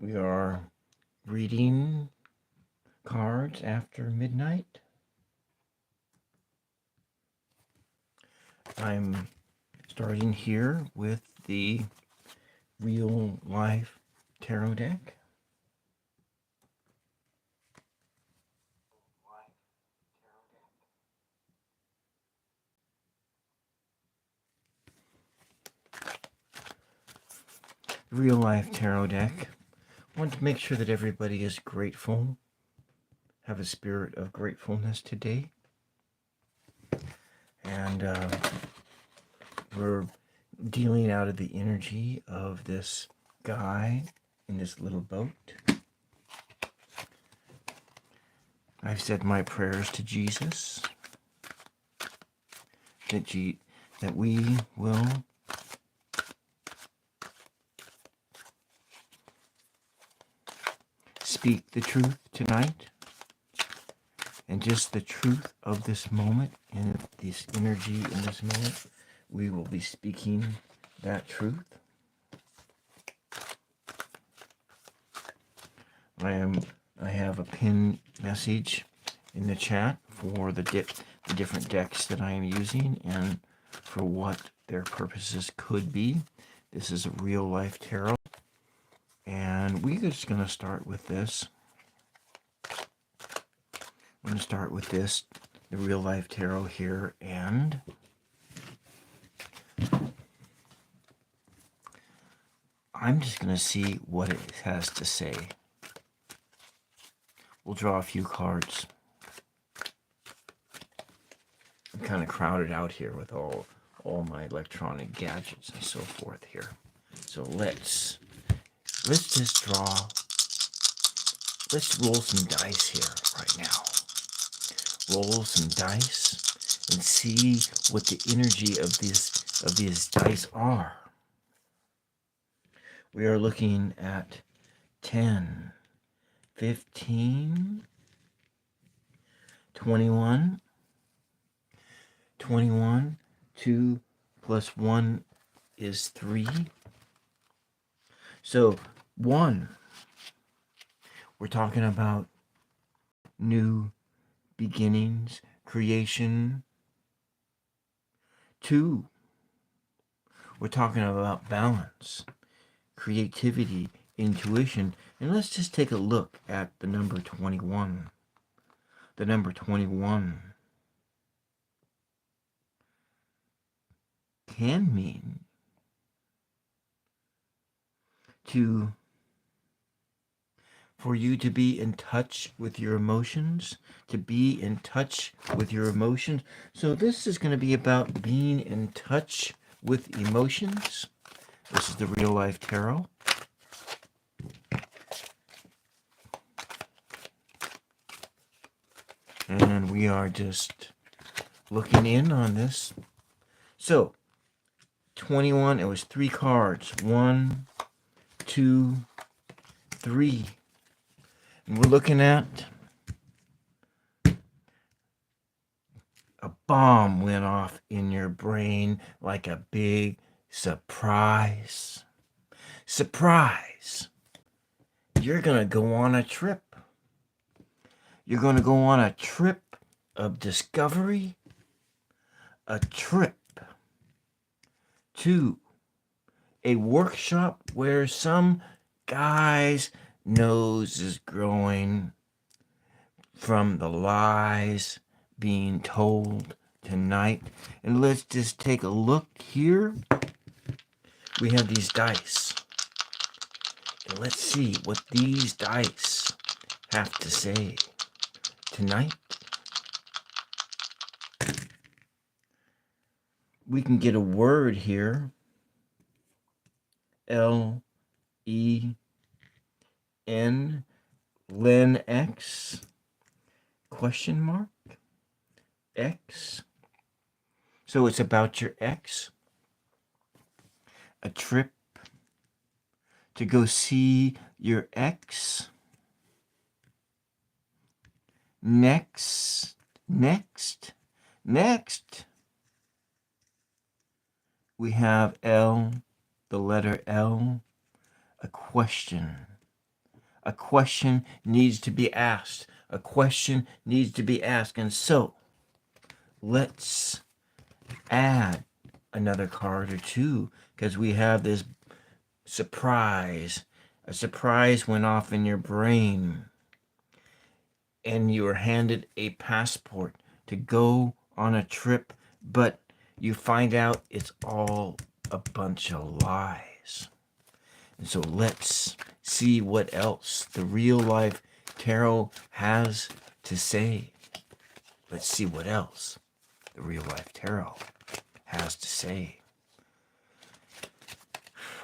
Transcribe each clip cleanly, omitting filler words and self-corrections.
We are reading cards after midnight. I'm starting here with the real life tarot deck. Real life tarot deck. I want to make sure that everybody is grateful, have a spirit of gratefulness today. And we're dealing out of the energy of this guy in this little boat. I've said my prayers to Jesus that we will speak the truth tonight, and just the truth of this moment and this energy in this moment. We will be speaking that truth. I have a pinned message in the chat for the different decks that I am using and for what their purposes could be. This is a real life tarot, and we're just going to start with this. I'm going to start with this, the real life tarot here, and I'm just going to see what it has to say. We'll draw a few cards. I'm kind of crowded out here with all my electronic gadgets and so forth here. So let's just draw. Let's roll some dice here right now. Roll some dice and see what the energy of these dice are. We are looking at 10, 15, 21, 21, 2 plus 1 is 3. So 1, we're talking about new beginnings, creation. 2, we're talking about balance, creativity, intuition. And let's just take a look at the number 21. The number 21 can mean for you to be in touch with your emotions, to be in touch with your emotions. So this is going to be about being in touch with emotions. This is the real life tarot. And we are just looking in on this. So 21, it was 3 cards. 1, 2, 3. And we're looking at a bomb went off in your brain like a big surprise. Surprise! You're going to go on a trip. You're going to go on a trip of discovery, a trip to a workshop where some guy's nose is growing from the lies being told tonight. And let's just take a look here. We have these dice. And let's see what these dice have to say tonight. We can get a word here. L-E-N, Len X, question mark, X. So it's about your ex. A trip to go see your ex. Next. We have L, the letter L, a question. A question needs to be asked. A question needs to be asked. And so, let's add another card or two, because we have this surprise. A surprise went off in your brain, and you were handed a passport to go on a trip, but you find out it's all a bunch of lies. And so let's see what else the real life tarot has to say. Let's see what else the real life tarot has to say.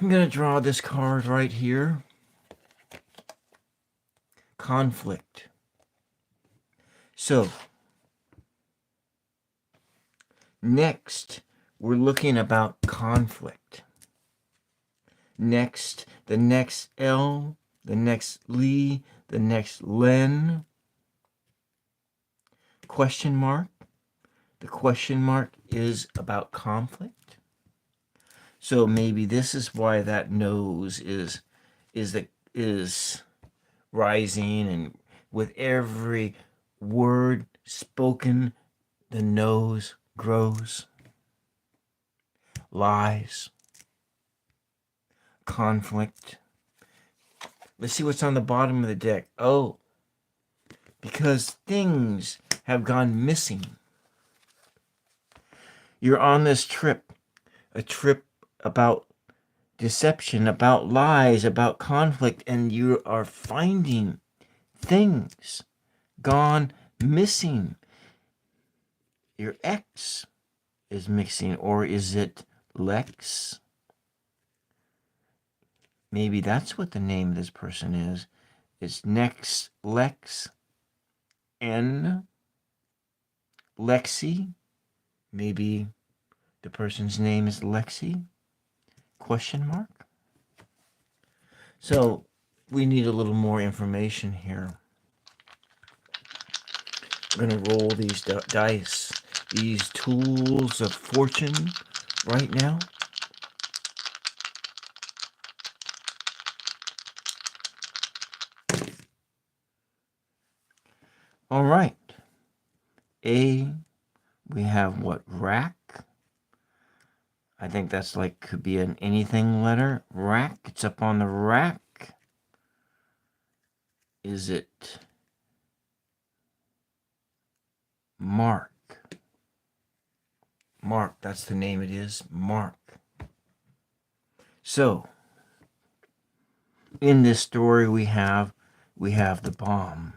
I'm going to draw this card right here. Conflict. So, next, we're looking about conflict. Next, the next L, the next Lee, the next Len. Question mark. The question mark is about conflict. So maybe this is why that nose is rising, and with every word spoken, the nose grows. Lies. Conflict. Let's see what's on the bottom of the deck. Oh, because things have gone missing. You're on this trip, a trip about deception, about lies, about conflict, and you are finding things gone missing. Your ex is missing, or is it Lex? Maybe that's what the name of this person is. It's next Lex N Lexi. Maybe the person's name is Lexi? Question mark. So we need a little more information here. We're going to roll these dice, these tools of fortune right now. All right. A, we have what? Rack. I think that's like, could be an anything letter. Rack. It's up on the rack. Is it Mark? Mark. That's the name it is. Mark. So, in this story we have the bomb.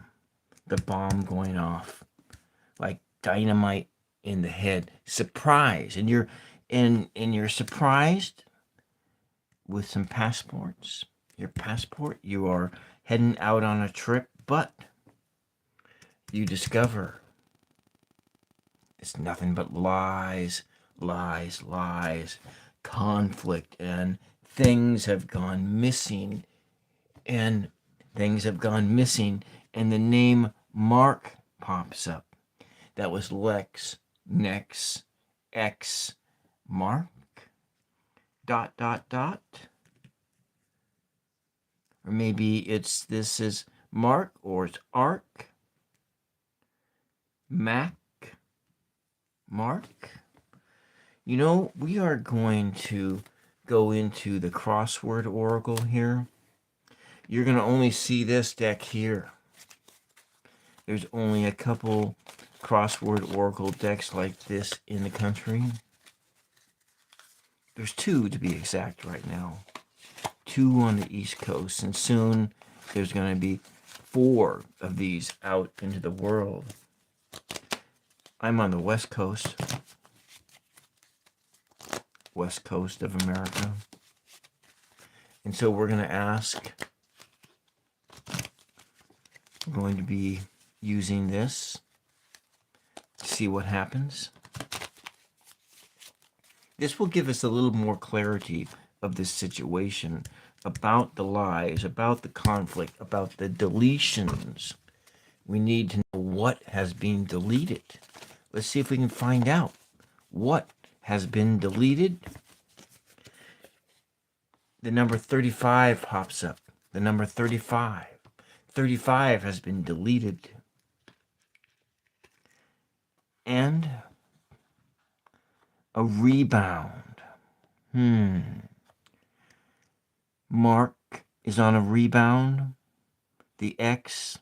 The bomb going off. Like dynamite in the head. Surprise. And you're surprised with some passports. Your passport. You are heading out on a trip, but you discover it's nothing but lies, lies, lies, conflict, and things have gone missing. And things have gone missing, and the name Mark pops up. That was Lex, Nex, X, Mark, ... Or maybe this is Mark, or it's Ark, Mac, Mark. You know, we are going to go into the crossword oracle here. You're going to only see this deck here. There's only a couple crossword oracle decks like this in the country. There's 2 to be exact right now. 2 on the East Coast, and soon there's going to be 4 of these out into the world. I'm on the West Coast of America. And so we're going to ask, we're going to be using this to see what happens. This will give us a little more clarity of this situation, about the lies, about the conflict, about the deletions. We need to know what has been deleted. Let's see if we can find out what has been deleted. The number 35 pops up. The number 35. 35 has been deleted. And a rebound. Mark is on a rebound. The X,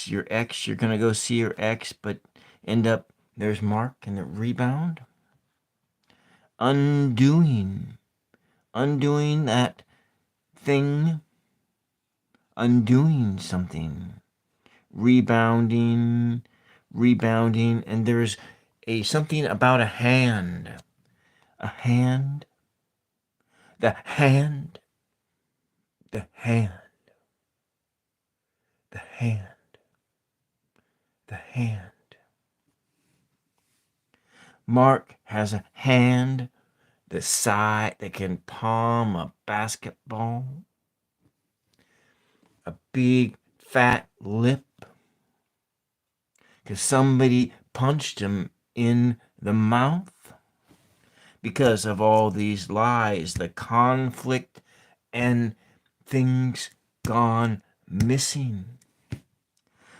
your ex, you're going to go see your ex, but end up, there's Mark and the rebound. Undoing that thing, undoing something, rebounding, and there's something about a hand, the hand, the hand, the hand. Mark has a hand the size that can palm a basketball, a big fat lip, because somebody punched him in the mouth because of all these lies, the conflict, and things gone missing.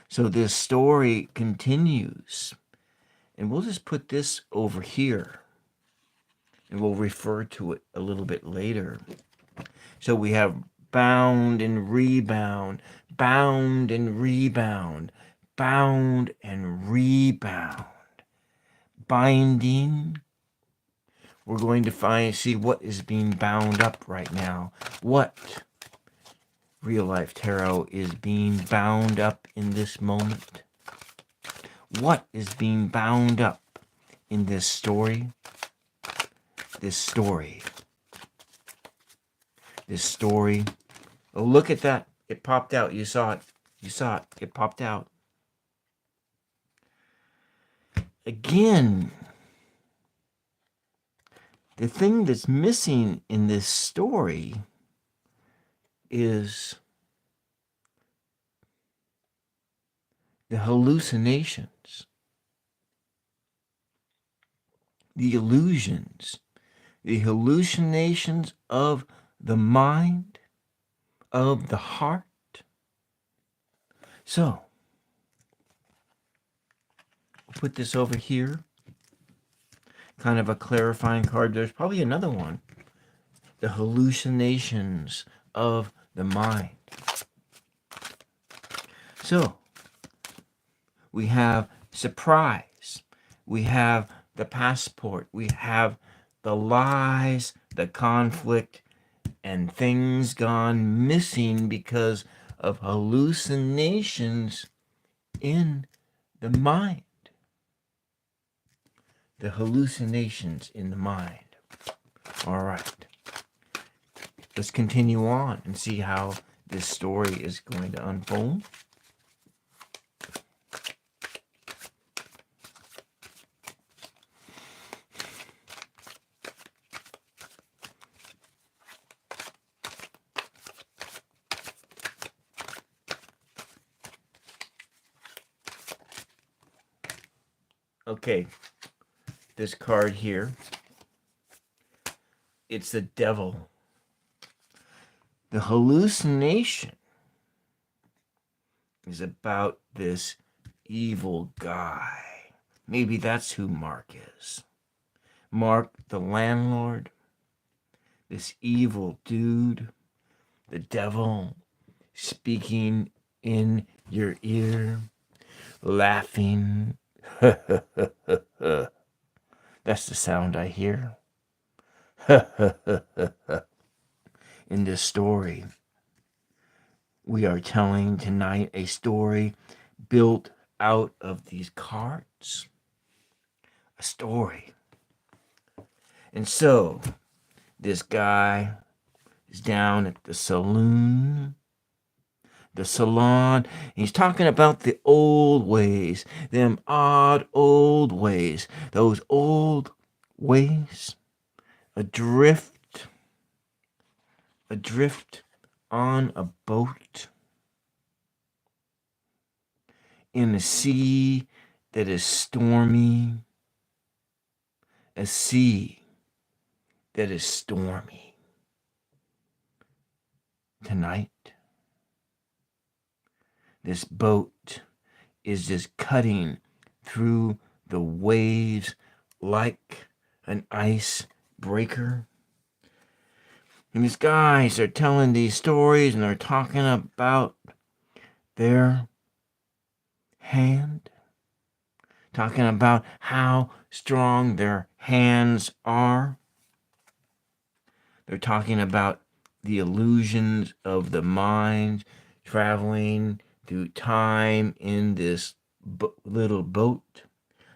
So this story continues, and we'll just put this over here, and we'll refer to it a little bit later. So we have bound and rebound, bound and rebound, bound and rebound. Binding. We're going to see what is being bound up right now. What real life tarot is being bound up in this moment? What is being bound up in this story? This story. Oh, look at that. It popped out. You saw it. It popped out. Again, the thing that's missing in this story is the hallucinations, the illusions, the hallucinations of the mind, of the heart. So, we'll put this over here. Kind of a clarifying card. There's probably another one. The hallucinations of the mind. So, we have surprise. We have the passport. We have the lies, the conflict, and things gone missing because of hallucinations in the mind. The hallucinations in the mind. All right. Let's continue on and see how this story is going to unfold. Okay, this card here, it's the devil. The hallucination is about this evil guy. Maybe that's who Mark is. Mark, the landlord, this evil dude, the devil speaking in your ear, laughing. That's the sound I hear. In this story, we are telling tonight a story built out of these cards. A story. And so, this guy is down at the salon. And he's talking about the old ways, them odd old ways, those old ways, adrift on a boat in a sea that is stormy, a sea that is stormy. tonight. This boat is just cutting through the waves like an icebreaker. And these guys are telling these stories and they're talking about their hand, talking about how strong their hands are. They're talking about the illusions of the mind traveling through time in this little boat.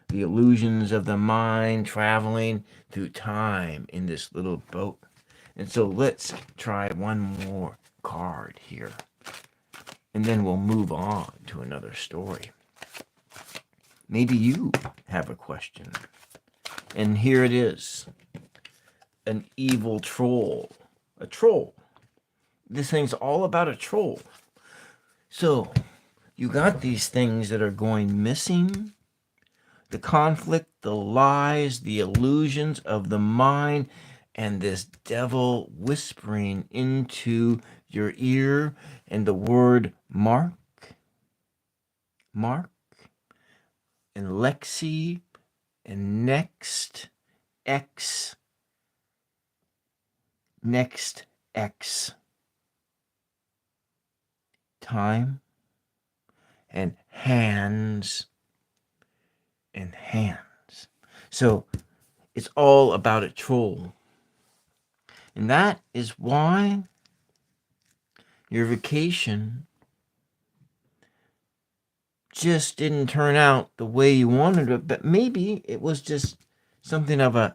The illusions of the mind traveling through time in this little boat. And so let's try one more card here. And then we'll move on to another story. Maybe you have a question. And here it is. An evil troll. A troll. This thing's all about a troll. So, you got these things that are going missing. The conflict, the lies, the illusions of the mind, and this devil whispering into your ear, and the word Mark, and Lexi, and next X, time, and hands, and hands. So it's all about a troll. And that is why your vacation just didn't turn out the way you wanted it, but maybe it was just something of an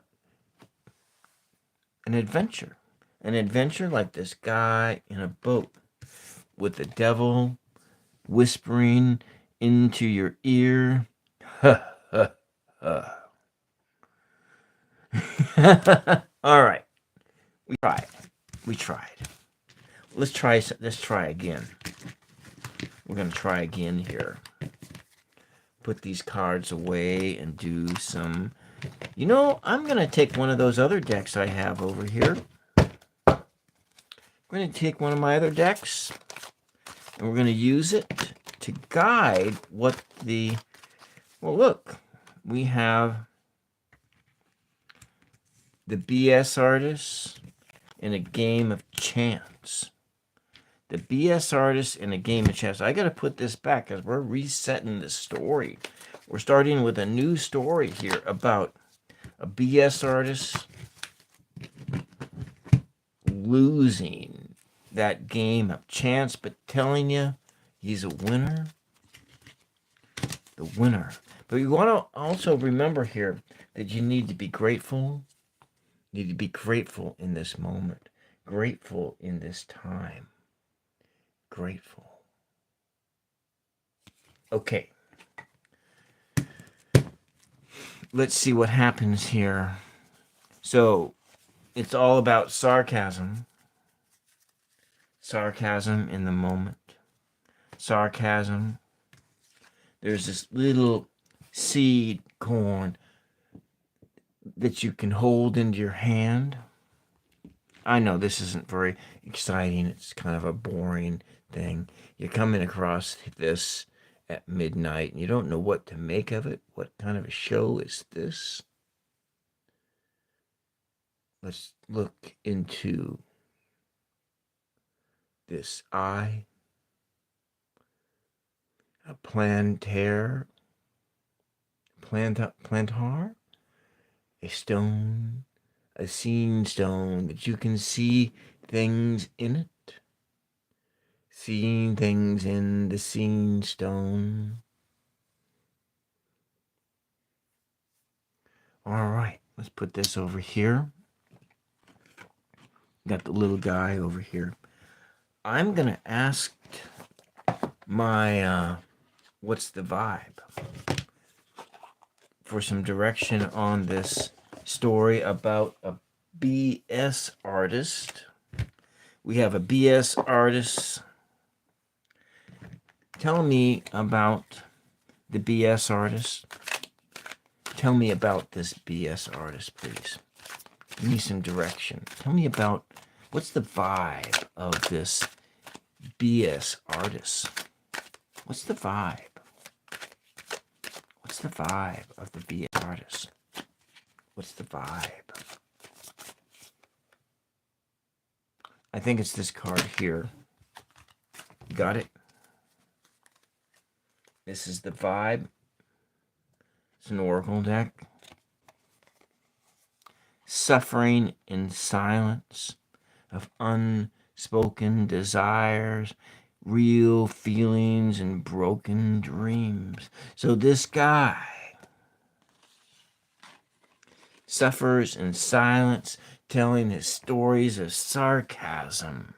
adventure. An adventure like this guy in a boat with the devil whispering into your ear. All right. We tried. Let's try again. We're going to try again here. Put these cards away and do some... You know, I'm going to take one of those other decks I have over here. I'm going to take one of my other decks, and we're going to use it to guide what the... Well, look. We have the BS artist in a game of chance. The BS artist in a game of chance. I got to put this back because we're resetting the story. We're starting with a new story here about a BS artist losing that game of chance, but telling you he's a winner. The winner. But you want to also remember here that you need to be grateful. You need to be grateful in this moment. Grateful in this time. Grateful. Okay. Let's see what happens here. So, it's all about sarcasm. Sarcasm in the moment. Sarcasm. There's this little seed corn that you can hold into your hand. I know this isn't very exciting. It's kind of a boring thing. You're coming across this at midnight and you don't know what to make of it. What kind of a show is this? Let's look into this eye. A plantar, a stone, a seen stone that you can see things in it. Seeing things in the seen stone. All right, let's put this over here. Got the little guy over here. I'm going to ask my, what's the vibe? For some direction on this story about a BS artist. We have a BS artist. Tell me about the BS artist. Tell me about this BS artist, please. Give me some direction. Tell me about what's the vibe of this BS artists. What's the vibe? What's the vibe of the BS artists? What's the vibe? I think it's this card here. You got it? This is the vibe. It's an oracle deck. Suffering in silence of unspoken desires, real feelings, and broken dreams. So this guy suffers in silence, telling his stories of sarcasm.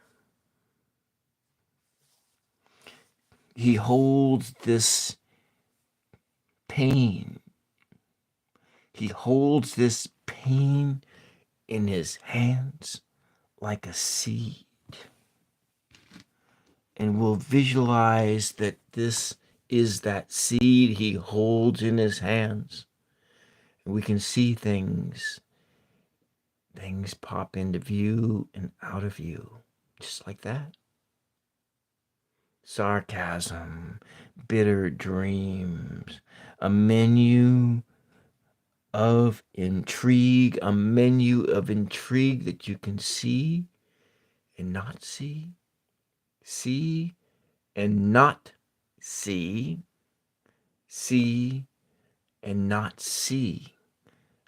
He holds this pain. He holds this pain in his hands like a seed. And we'll visualize that this is that seed he holds in his hands. And we can see things pop into view and out of view, just like that. Sarcasm, bitter dreams, a menu of intrigue, that you can see and not see, see and not see, see and not see,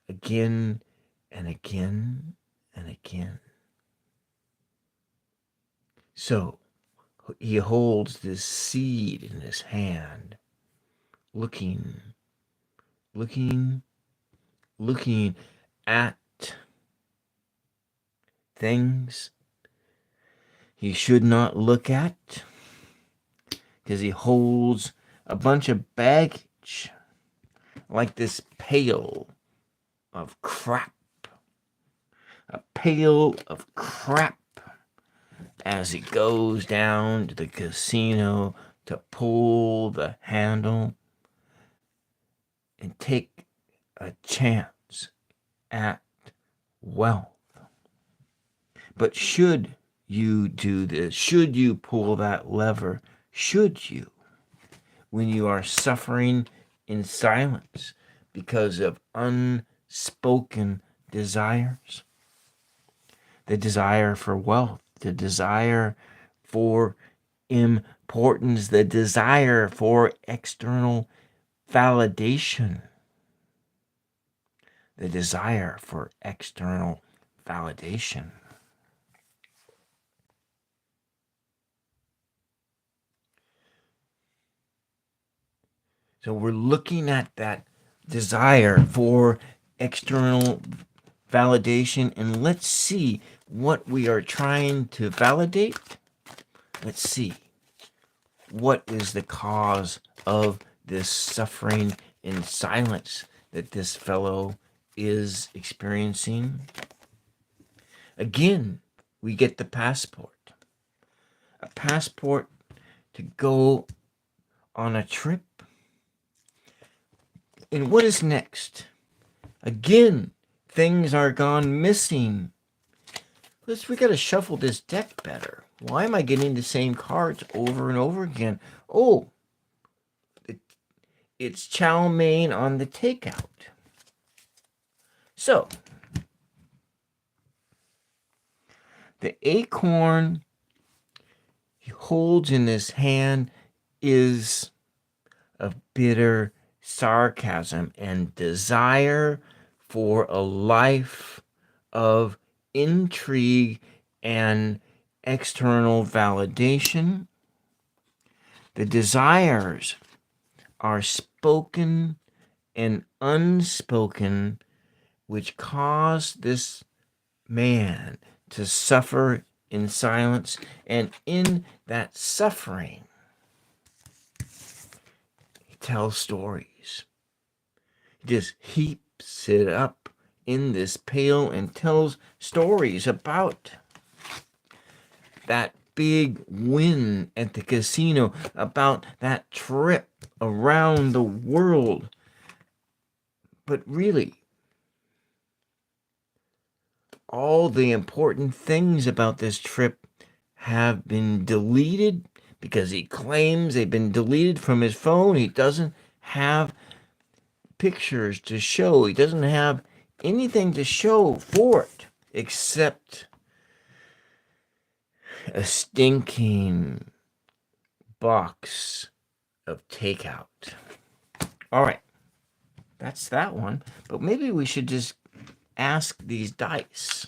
again and again and again. So he holds this seed in his hand, looking at things he should not look at, because he holds a bunch of baggage, like this pail of crap. A pail of crap as he goes down to the casino to pull the handle and take a chance at wealth. But should you do this? Should you pull that lever? Should you? When you are suffering in silence because of unspoken desires? The desire for wealth, the desire for importance, the desire for external validation. The desire for external validation. So we're looking at that desire for external validation, and let's see what we are trying to validate. Let's see. What is the cause of this suffering in silence that this fellow is experiencing? Again, we get the passport. A passport to go on a trip. And what is next? Again, things are gone missing. We got to shuffle this deck better. Why am I getting the same cards over and over again? Oh, it's chow mein on the takeout. So, the acorn he holds in his hand is of bitter sarcasm and desire for a life of intrigue and external validation. The desires are spoken and unspoken, which cause this man to suffer in silence, and in that suffering, he tells stories. He just heaps it up in this pail and tells stories about that big win at the casino, about that trip around the world. But really, all the important things about this trip have been deleted because he claims they've been deleted from his phone. He doesn't have pictures to show. He doesn't have anything to show for it except a stinking box of takeout. All right, that's that one. But maybe we should just ask these dice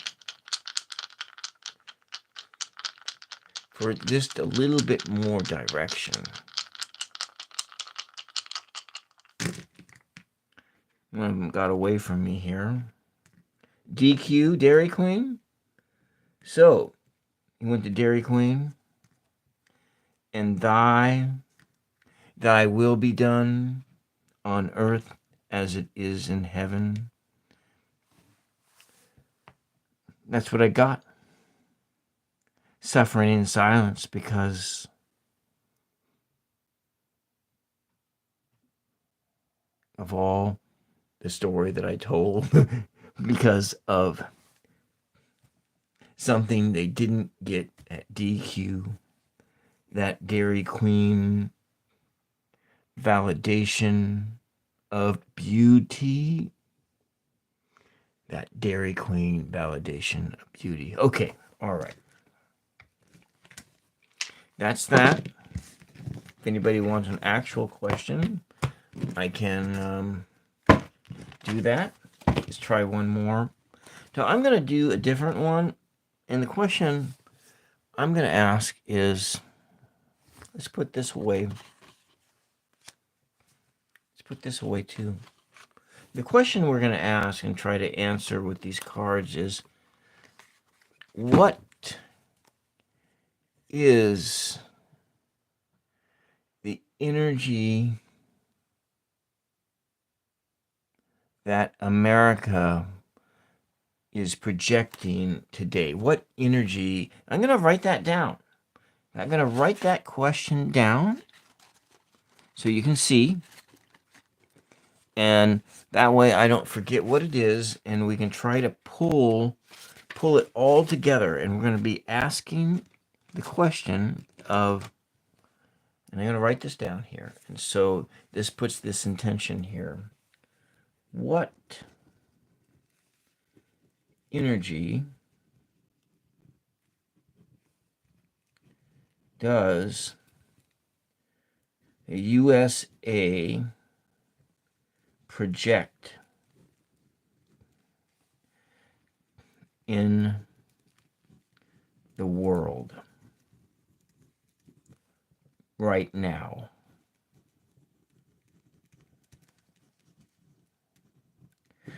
for just a little bit more direction. One of them got away from me here. DQ, Dairy Queen. So, he went to Dairy Queen. And thy will be done on earth as it is in heaven. That's what I got. Suffering in silence because of all the story that I told, because of something they didn't get at DQ, that Dairy Queen validation of beauty. That Dairy Queen validation of beauty. Okay, all right. That's that. If anybody wants an actual question, I can do that. Let's try one more. So I'm going to do a different one. And the question I'm going to ask is, let's put this away. Let's put this away too. The question we're going to ask and try to answer with these cards is, what is the energy that America is projecting today? What energy? I'm going to write that down. I'm going to write that question down so you can see. And that way I don't forget what it is, and we can try to pull it all together. And we're going to be asking the question of, and I'm going to write this down here. And so this puts this intention here. What energy does the USA project in the world right now?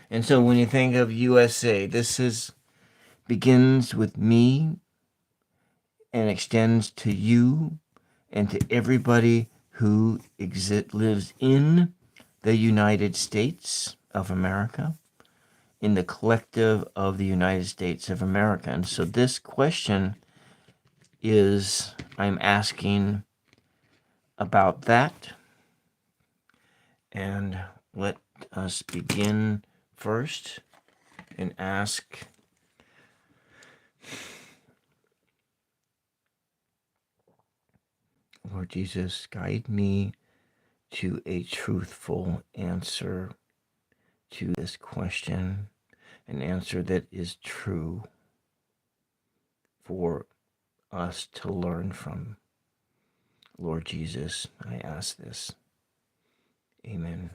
And so when you think of USA, this begins with me and extends to you and to everybody who lives in the United States of America, in the collective of the United States of America. And so this question is, I'm asking about that. And let us begin first and ask, Lord Jesus, guide me to a truthful answer to this question, an answer that is true for us to learn from. Lord Jesus, I ask this. Amen.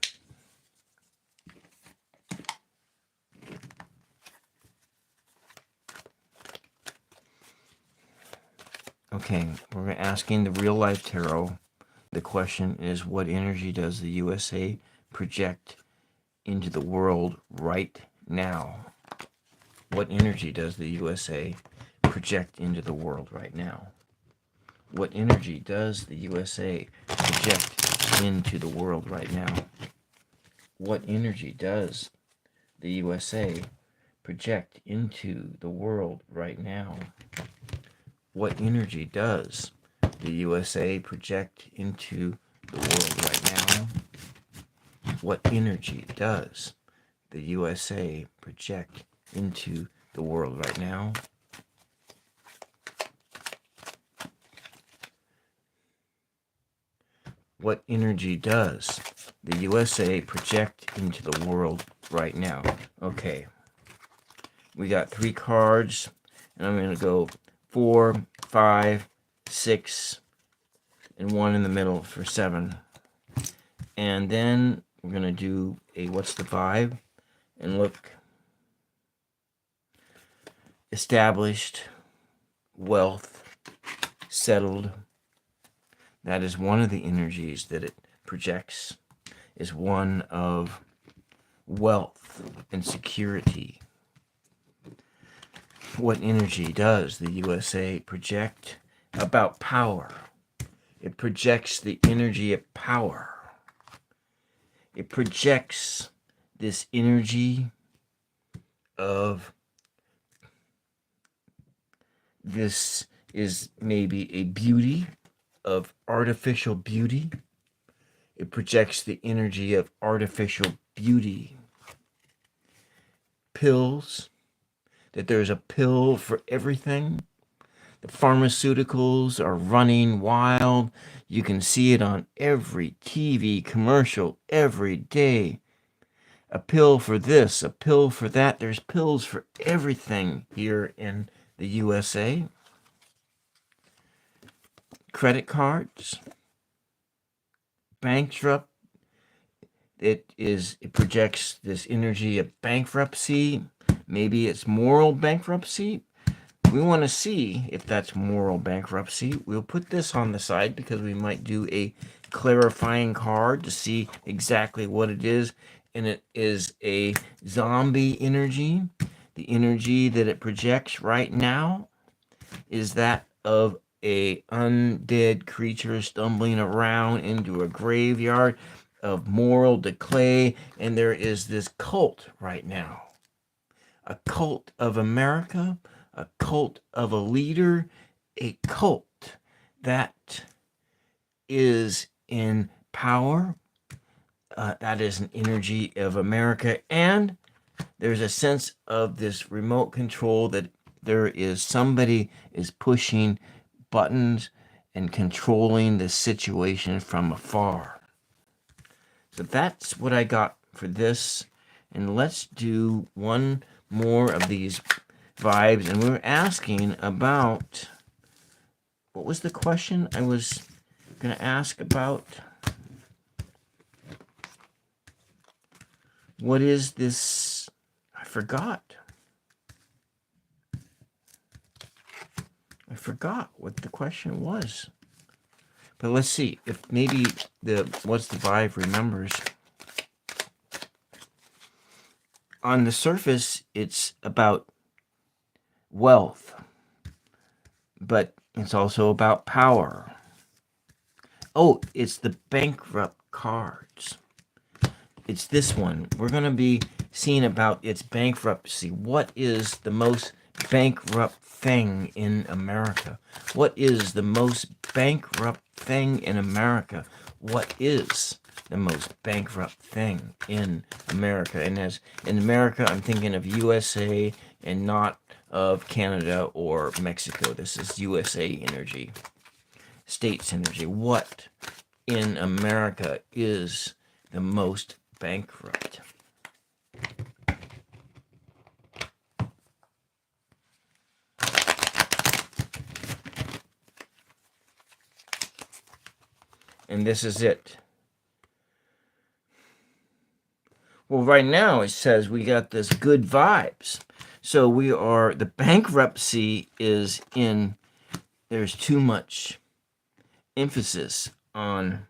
Okay, we're asking the real life tarot. The question is, what energy does the USA project into the world right now? What energy does the USA project into the world right now? What energy does the USA project into the world right now? What energy does the USA project into the world right now? What energy does the USA project into the world right now? What energy does the USA project into the world right now? what energy does the USA project into the world right now? Okay, we got 3 cards, and I'm going to go 4, 5, 6, and 1 in the middle for 7. And then we're going to do a what's the vibe, and look, established, wealth, settled. That is one of the energies that it projects, is one of wealth and security. What energy does the USA project? About power. It projects the energy of power. It projects this energy of, this is maybe a beauty, of artificial beauty. It projects the energy of artificial beauty. Pills, that there's a pill for everything. The pharmaceuticals are running wild. You can see it on every TV commercial every day. A pill for this, a pill for that. There's pills for everything here in the USA. Credit cards, bankrupt. It projects this energy of bankruptcy. Maybe it's moral bankruptcy. We want to see if that's moral bankruptcy. We'll put this on the side because we might do a clarifying card to see exactly what it is. And it is a zombie energy. The energy that it projects right now is that of a undead creature stumbling around into a graveyard of moral decay. And there is this cult right now. A cult of America, a cult of a leader, a cult that is in power. That is an energy of America. And there's a sense of this remote control, that there is somebody is pushing buttons and controlling the situation from afar. So that's what I got for this. And let's do one more of these vibes. And we were asking about, what was the question I was going to ask about? What is this? I forgot what the question was. But let's see if maybe the what's the vibe remembers. On the surface, it's about wealth, but it's also about power. Oh, it's the bankrupt cards. It's this one. We're going to be seeing about its bankruptcy. What is the most bankrupt thing in America? What is the most bankrupt thing in America? What is the most bankrupt thing in America? And as in America, I'm thinking of USA and not of Canada or Mexico. This is USA energy, States energy. What in America is the most bankrupt? And this is it. Well, right now it says we got this good vibes. So we are, the bankruptcy is in, there's too much emphasis on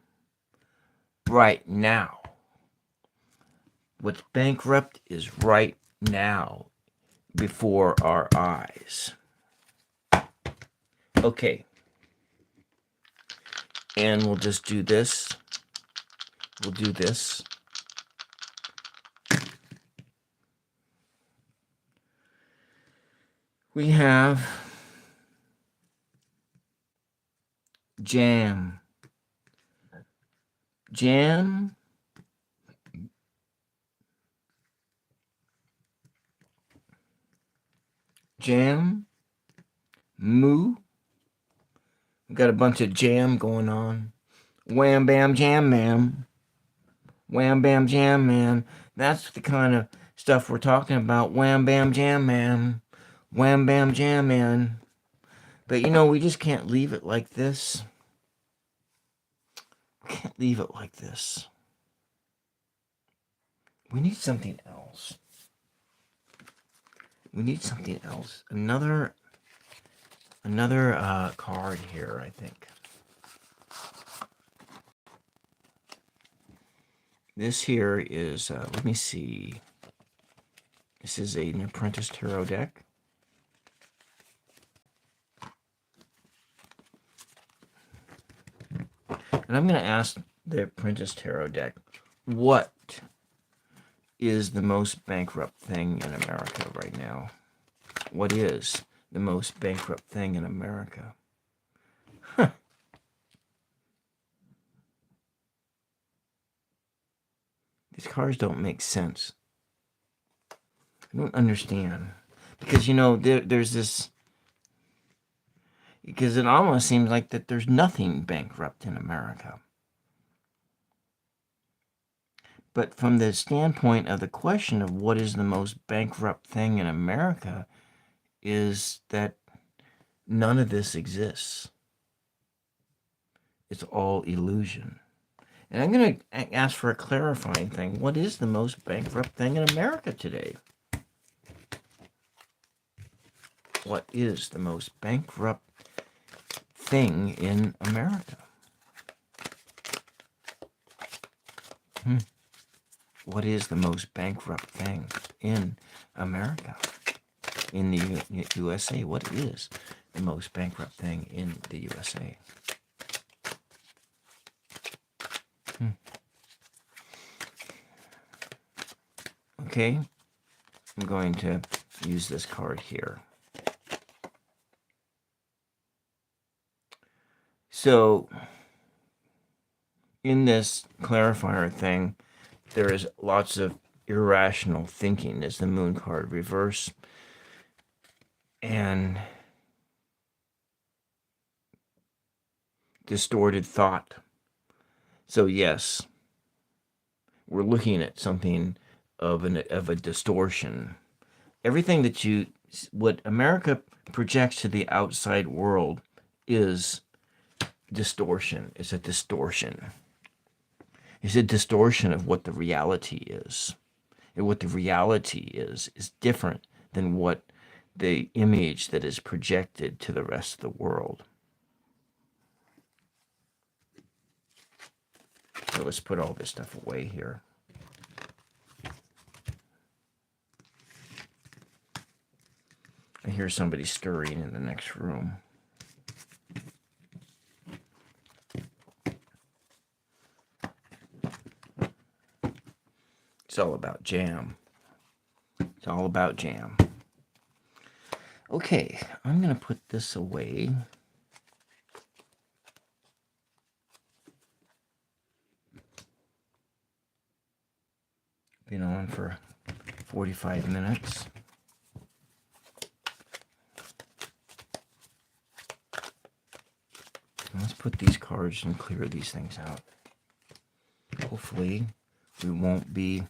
right now. What's bankrupt is right now before our eyes. Okay. And we'll just do this. We'll do this. We have jam. Jam. Jam. Moo. We've got a bunch of jam going on. Wham bam jam man. Wham bam jam man. That's the kind of stuff we're talking about. Wham bam jam man. Wham bam jam man. But you know, we just can't leave it like this. We can't leave it like this. We need something else. We need something else. Another card here, I think. This here is, let me see. This is an Apprentice Tarot deck. And I'm going to ask the Apprentice Tarot deck, what is the most bankrupt thing in America right now? What is the most bankrupt thing in America? Huh. These cards don't make sense. I don't understand. Because, you know, there's this... Because it almost seems like that there's nothing bankrupt in America. But from the standpoint of the question of what is the most bankrupt thing in America, is that none of this exists. It's all illusion. And I'm going to ask for a clarifying thing. What is the most bankrupt thing in America today? What is the most bankrupt thing in America? What is the most bankrupt thing in America? In the USA, what is the most bankrupt thing in the USA? Okay, I'm going to use this card here. So, in this clarifier thing, there is lots of irrational thinking as the Moon card reverse. And distorted thought. So yes, we're looking at something of a distortion. Everything that what America projects to the outside world is distortion. It's a distortion. It's a distortion of what the reality is. And what the reality is different than what the image that is projected to the rest of the world. So let's put all this stuff away here. I hear somebody scurrying in the next room. It's all about jam. It's all about jam. Okay, I'm going to put this away. Been on for 45 minutes. Let's put these cards and clear these things out. Hopefully, we won't be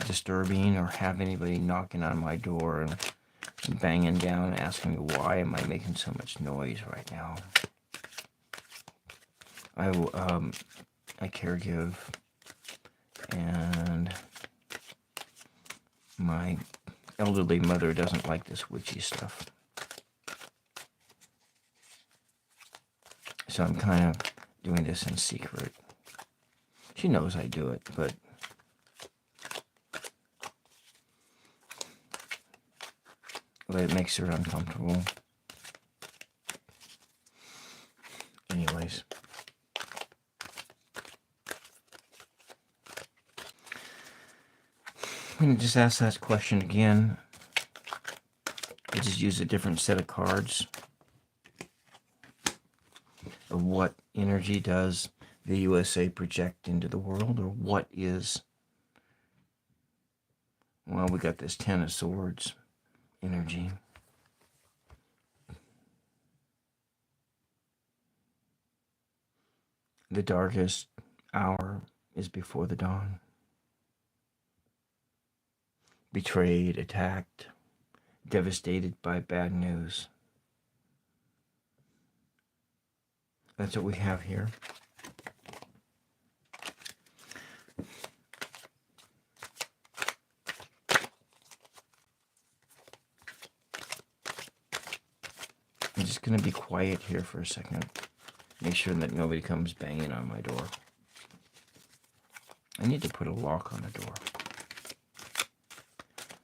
disturbing or have anybody knocking on my door and banging down asking me why am I making so much noise right now. I caregive, and my elderly mother doesn't like this witchy stuff. So I'm kind of doing this in secret. She knows I do it, but it makes her uncomfortable. Anyways. I'm going to just ask that question again. I just use a different set of cards of what energy does the USA project into the world, or what is... Well, we got this Ten of Swords energy. The darkest hour is before the dawn. Betrayed, attacked, devastated by bad news. That's what we have here. I'm just going to be quiet here for a second. Make sure that nobody comes banging on my door. I need to put a lock on the door.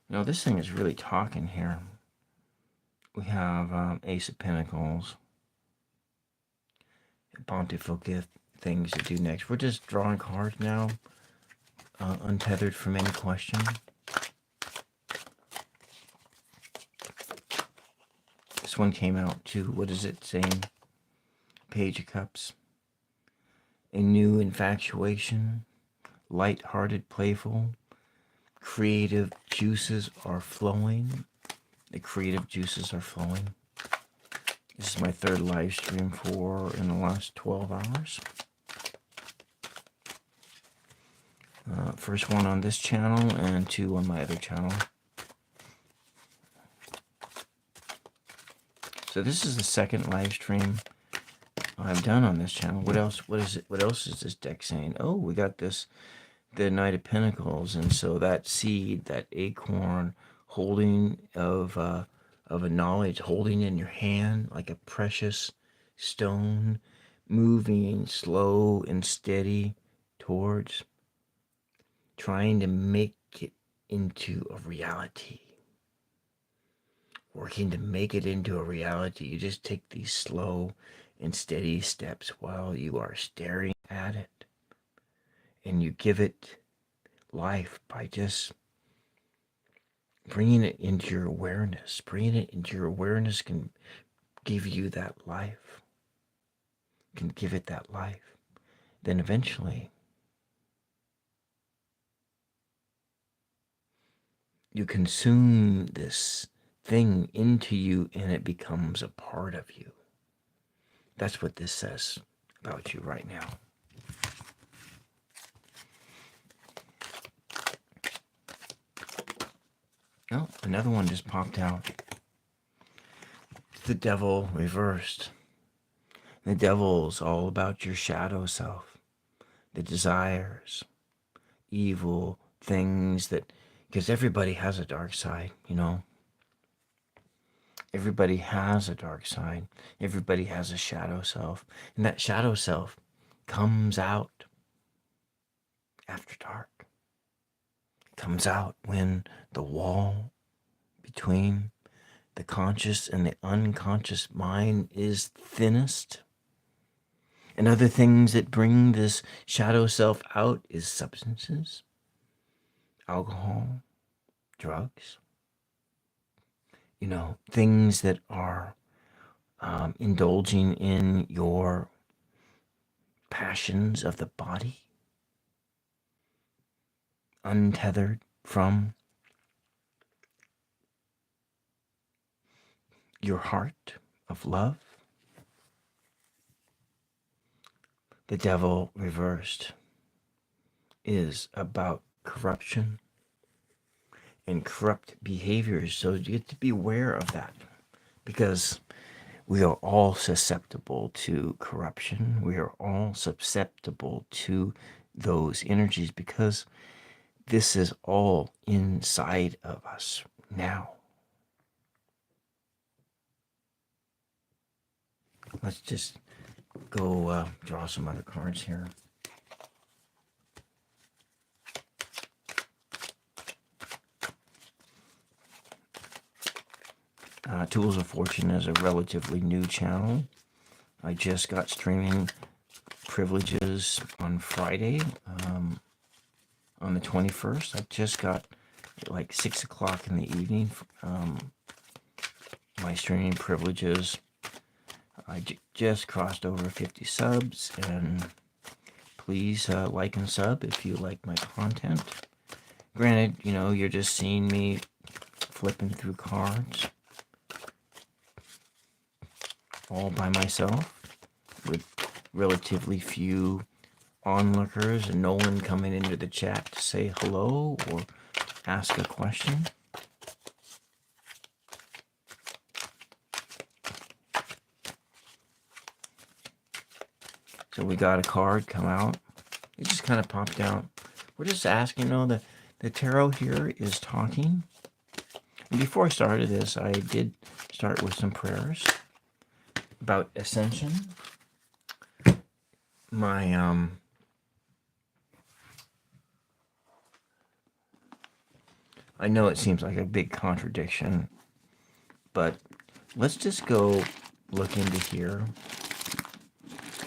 You know, this thing is really talking here. We have Ace of Pentacles. Bountiful gift, things to do next. We're just drawing cards now. Untethered from any question. This one came out too. What is it saying? Page of Cups. A new infatuation. Light-hearted, playful. Creative juices are flowing. The creative juices are flowing. This is my third live stream in the last 12 hours. First one on this channel and 2 on my other channel. So this is the second live stream I've done on this channel. What else? What is it? What else is this deck saying? Oh, we got this, the Knight of Pentacles, and so that seed, that acorn, holding of a knowledge, holding in your hand like a precious stone, moving slow and steady towards trying to make it into a reality. Working to make it into a reality. You just take these slow and steady steps while you are staring at it. And you give it life by just bringing it into your awareness. Bringing it into your awareness can give you that life. Can give it that life. Then eventually, you consume this thing into you and it becomes a part of you. That's what this says about you right now. Oh, another one just popped out. The Devil reversed. The Devil's all about your shadow self, the desires, evil things that, because everybody has a dark side, you know. Everybody has a dark side. Everybody has a shadow self. And that shadow self comes out after dark. Comes out when the wall between the conscious and the unconscious mind is thinnest. And other things that bring this shadow self out is substances, alcohol, drugs. You know, things that are indulging in your passions of the body, untethered from your heart of love. The Devil reversed is about corruption and corrupt behaviors. So you get to be aware of that, because we are all susceptible to corruption. We are all susceptible to those energies, because this is all inside of us now. Let's just go draw some other cards here. Tools of Fortune is a relatively new channel. I just got streaming privileges on Friday, on the 21st. I just got like 6 o'clock in the evening my streaming privileges. I just crossed over 50 subs, and please like and sub if you like my content. Granted, you know, you're just seeing me flipping through cards all by myself with relatively few onlookers and no one coming into the chat to say hello or ask a question. So we got a card come out. It just kind of popped out. We're just asking, the tarot here is talking. And before I started this, I did start with some prayers about ascension. I know it seems like a big contradiction, but let's just go look into here.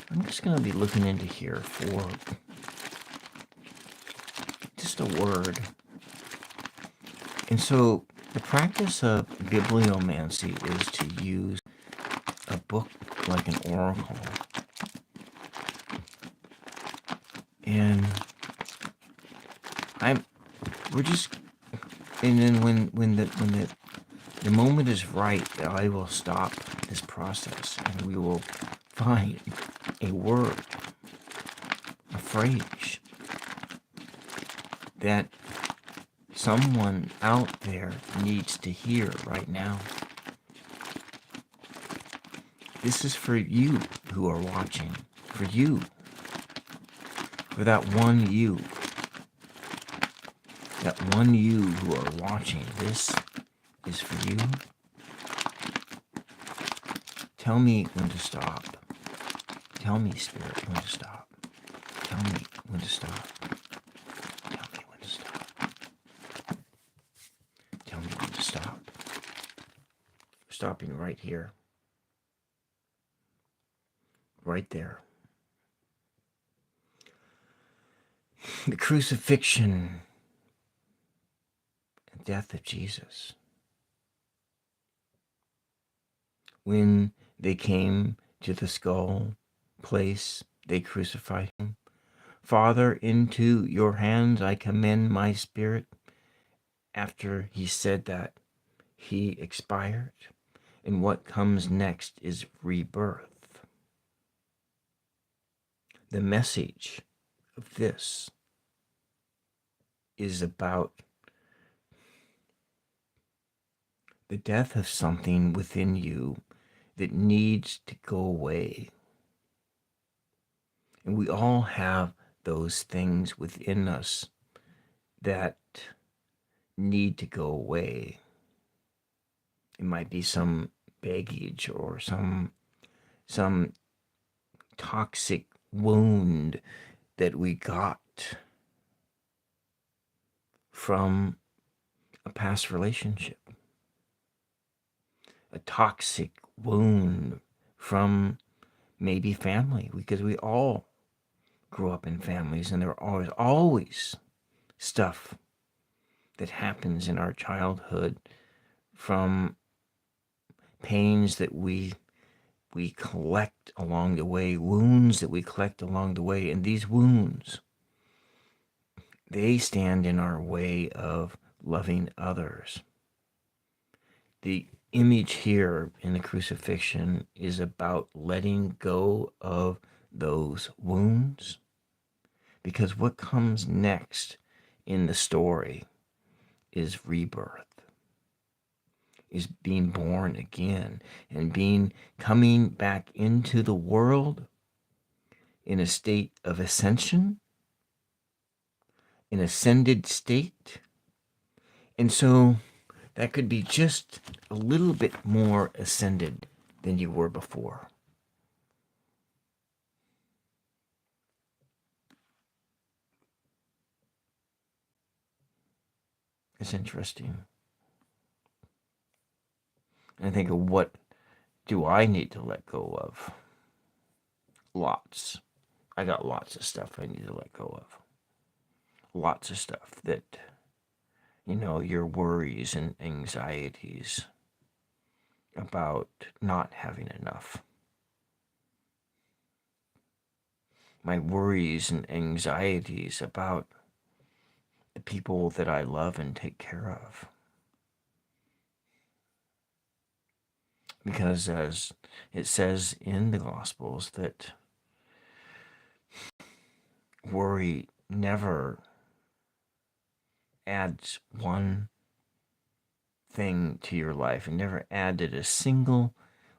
I'm just going to be looking into here for just a word. And so the practice of bibliomancy is to use a book like an oracle. And we're just, and then when the moment is right, I will stop this process and we will find a word, a phrase that someone out there needs to hear right now. This is for you who are watching, for you, for that one you who are watching. This is for you. Tell me when to stop. Tell me, Spirit, when to stop. Tell me when to stop. Tell me when to stop. Tell me when to stop. Stopping right here. Right there. The crucifixion and death of Jesus. When they came to the skull place, they crucified him. Father, into your hands I commend my spirit. After he said that, he expired. And what comes next is rebirth. The message of this is about the death of something within you that needs to go away. And we all have those things within us that need to go away. It might be some baggage or some toxic wound that we got from a past relationship. A toxic wound from maybe family, because we all grew up in families and there are always stuff that happens in our childhood from pains that we collect along the way, wounds that we collect along the way. And these wounds, they stand in our way of loving others. The image here in the crucifixion is about letting go of those wounds, because what comes next in the story is rebirth, is being born again and coming back into the world in a state of ascension, an ascended state. And so that could be just a little bit more ascended than you were before. It's interesting. And I think of, what do I need to let go of? Lots. I got lots of stuff I need to let go of. Lots of stuff that, your worries and anxieties about not having enough. My worries and anxieties about the people that I love and take care of. Because as it says in the Gospels that Worry never adds one thing to your life. It never added a single,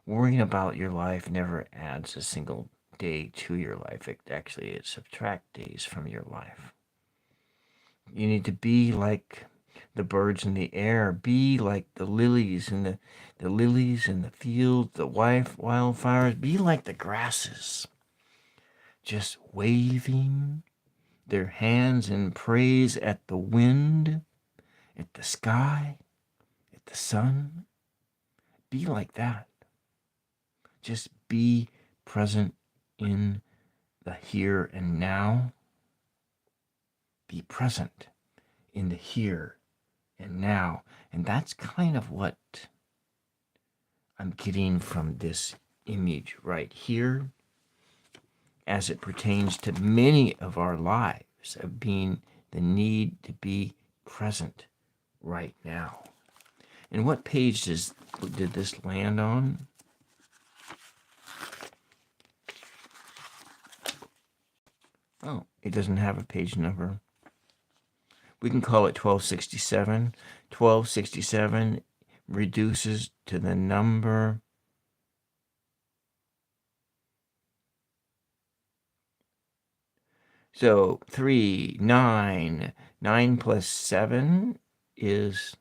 worrying about your life never adds a single day to your life. It subtracts days from your life. You need to be like the birds in the air. Be like the lilies in the lilies in the field, the wildflowers. Be like the grasses, just waving their hands in praise at the wind, at the sky, at the sun. Be like that. Just be present in the here and now. Be present in the here and now. And that's kind of what I'm getting from this image right here as it pertains to many of our lives of being the need to be present right now. And what page did this land on? Oh, it doesn't have a page number. We can call it 1267. 1267 reduces to the number so 3, 9. 9 plus 7 is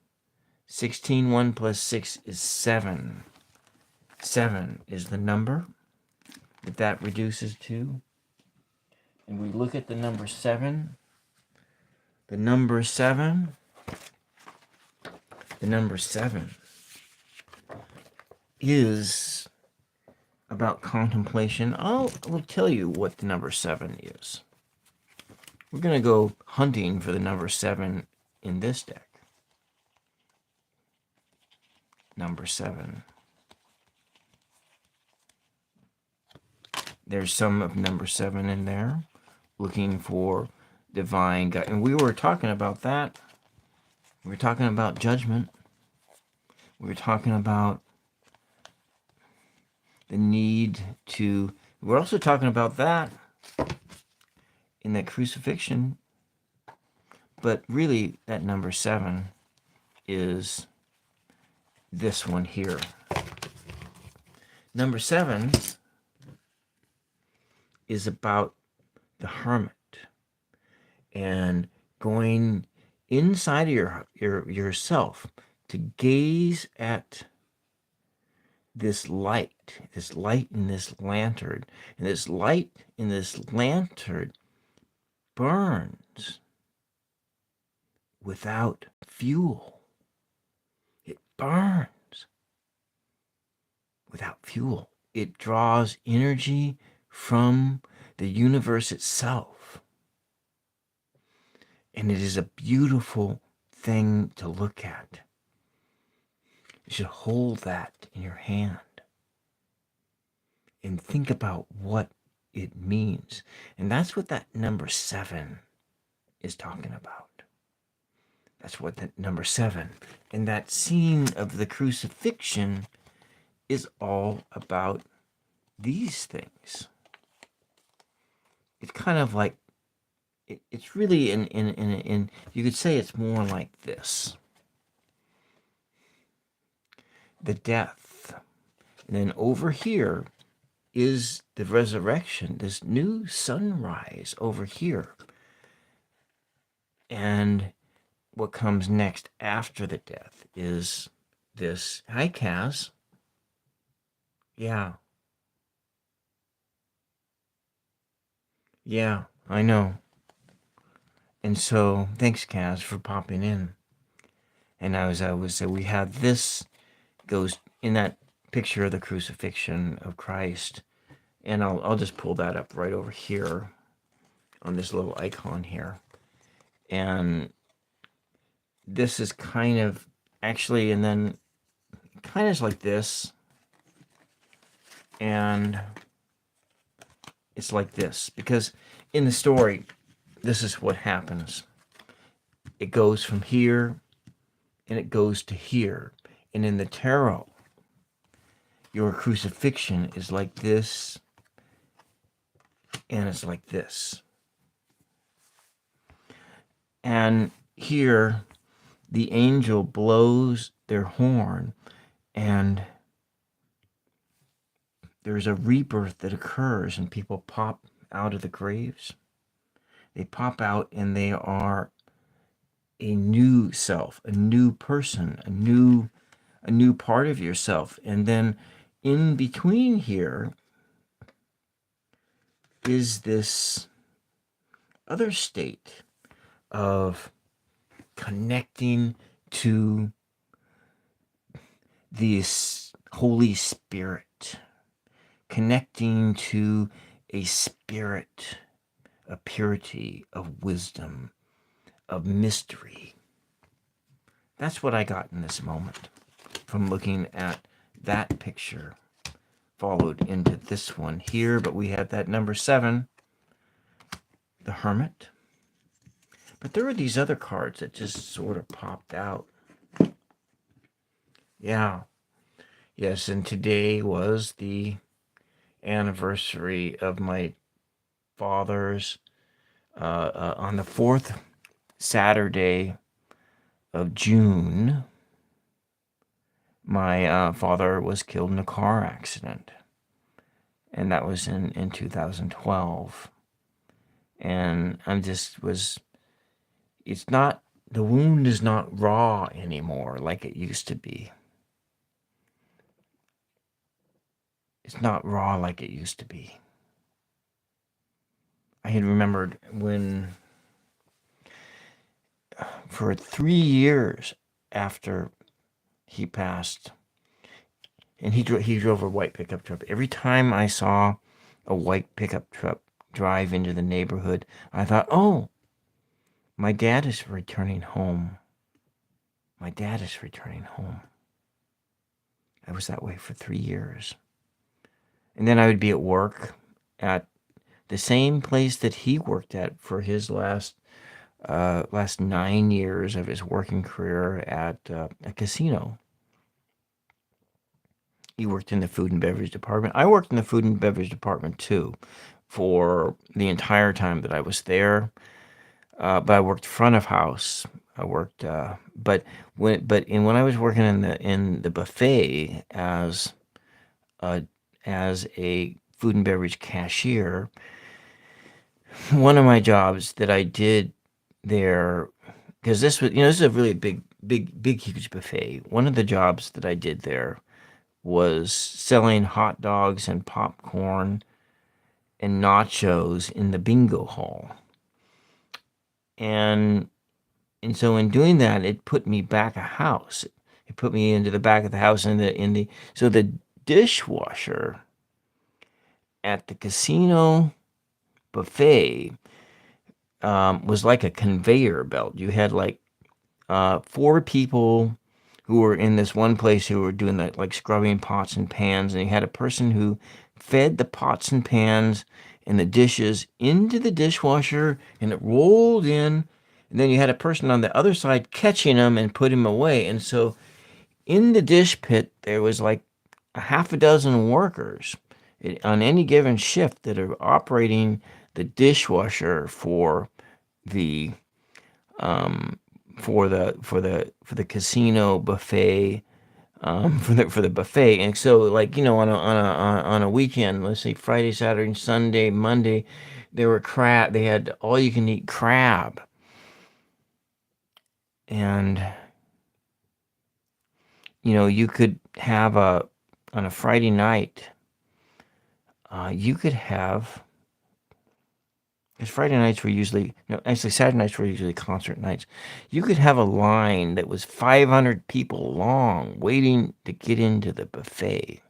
16. 1 plus 6 is 7. 7 is the number that reduces to. And we look at the number 7. The number 7 is about contemplation. I will tell you what the number 7 is. We're going to go hunting for the number 7 in this deck. Number 7. There's some of number 7 in there, looking for divine God. And we were talking about that. We were talking about judgment. We were talking about the need to... We're also talking about that in the crucifixion. But really, that number 7 is this one here. Number 7 is about the hermit and going inside of yourself to gaze at this light in this lantern. And this light in this lantern burns without fuel. It burns without fuel. It draws energy from the universe itself. And it is a beautiful thing to look at. You should hold that in your hand and think about what it means. And that's what that number 7 is talking about. That's what that number 7 and that scene of the crucifixion is all about. These things. It's kind of like, it's really in you could say it's more like this. The death. And then over here is the resurrection, this new sunrise over here. And what comes next after the death is this. Hi, Kaz. Yeah. Yeah, I know. And so, thanks, Kaz, for popping in. And we have this goes in that picture of the crucifixion of Christ, and I'll just pull that up right over here on this little icon here. And this is kind of actually, and then kind of like this, and it's like this, because in the story, this is what happens. It goes from here, and it goes to here. And in the tarot, your crucifixion is like this And it's like this. And here, the angel blows their horn, and there's a rebirth that occurs, and people pop out of the graves. They pop out, and they are a new self, a new person, a new part of yourself. And then in between here is this other state of connecting to this Holy Spirit, connecting to a spirit of purity, of wisdom, of mystery. That's what I got in this moment from looking at that picture, followed into this one here. But we have that number 7, the Hermit. But there were these other cards that just sort of popped out. Yeah. Yes, and today was the anniversary of my father's, on the 4th Saturday of June, my father was killed in a car accident. And that was in 2012. And it's not, the wound is not raw anymore like it used to be. It's not raw like it used to be. I had remembered when, for 3 years after he passed, and he drove a white pickup truck. Every time I saw a white pickup truck drive into the neighborhood, I thought, oh, my dad is returning home. My dad is returning home. I was that way for 3 years. And then I would be at work at the same place that he worked at for his last 9 years of his working career at a casino. He worked in the food and beverage department. I worked in the food and beverage department too, for the entire time that I was there. But I worked front of house. I worked, when I was working in the buffet as a food and beverage cashier, one of my jobs that I did there, because this is a really big, huge buffet. One of the jobs that I did there was selling hot dogs and popcorn and nachos in the bingo hall. And so in doing that, it put me back a house. It put me into the back of the house so the dishwasher at the casino buffet was like a conveyor belt. You had like 4 people who were in this one place who were doing that, like scrubbing pots and pans, and you had a person who fed the pots and pans and the dishes into the dishwasher, and it rolled in, and then you had a person on the other side catching them and putting them away. And so in the dish pit, there was like a half a dozen workers on any given shift that are operating the dishwasher for the casino buffet, for the buffet. And so, like, on a weekend, let's say Friday, Saturday, Sunday, Monday, there were crab. They had all you can eat crab, and you could have on a Friday night. You could have. Because Friday nights were usually, no, actually Saturday nights were usually concert nights. You could have a line that was 500 people long waiting to get into the buffet.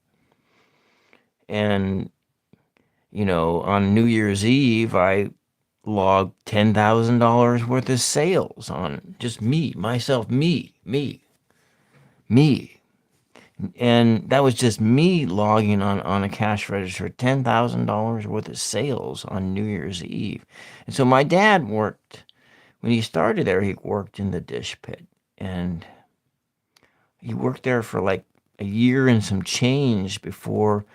And, on New Year's Eve, I logged $10,000 worth of sales on just me. And that was just me logging on a cash register, $10,000 worth of sales on New Year's Eve. And so my dad worked, when he started there, he worked in the dish pit. And he worked there for like a year and some change before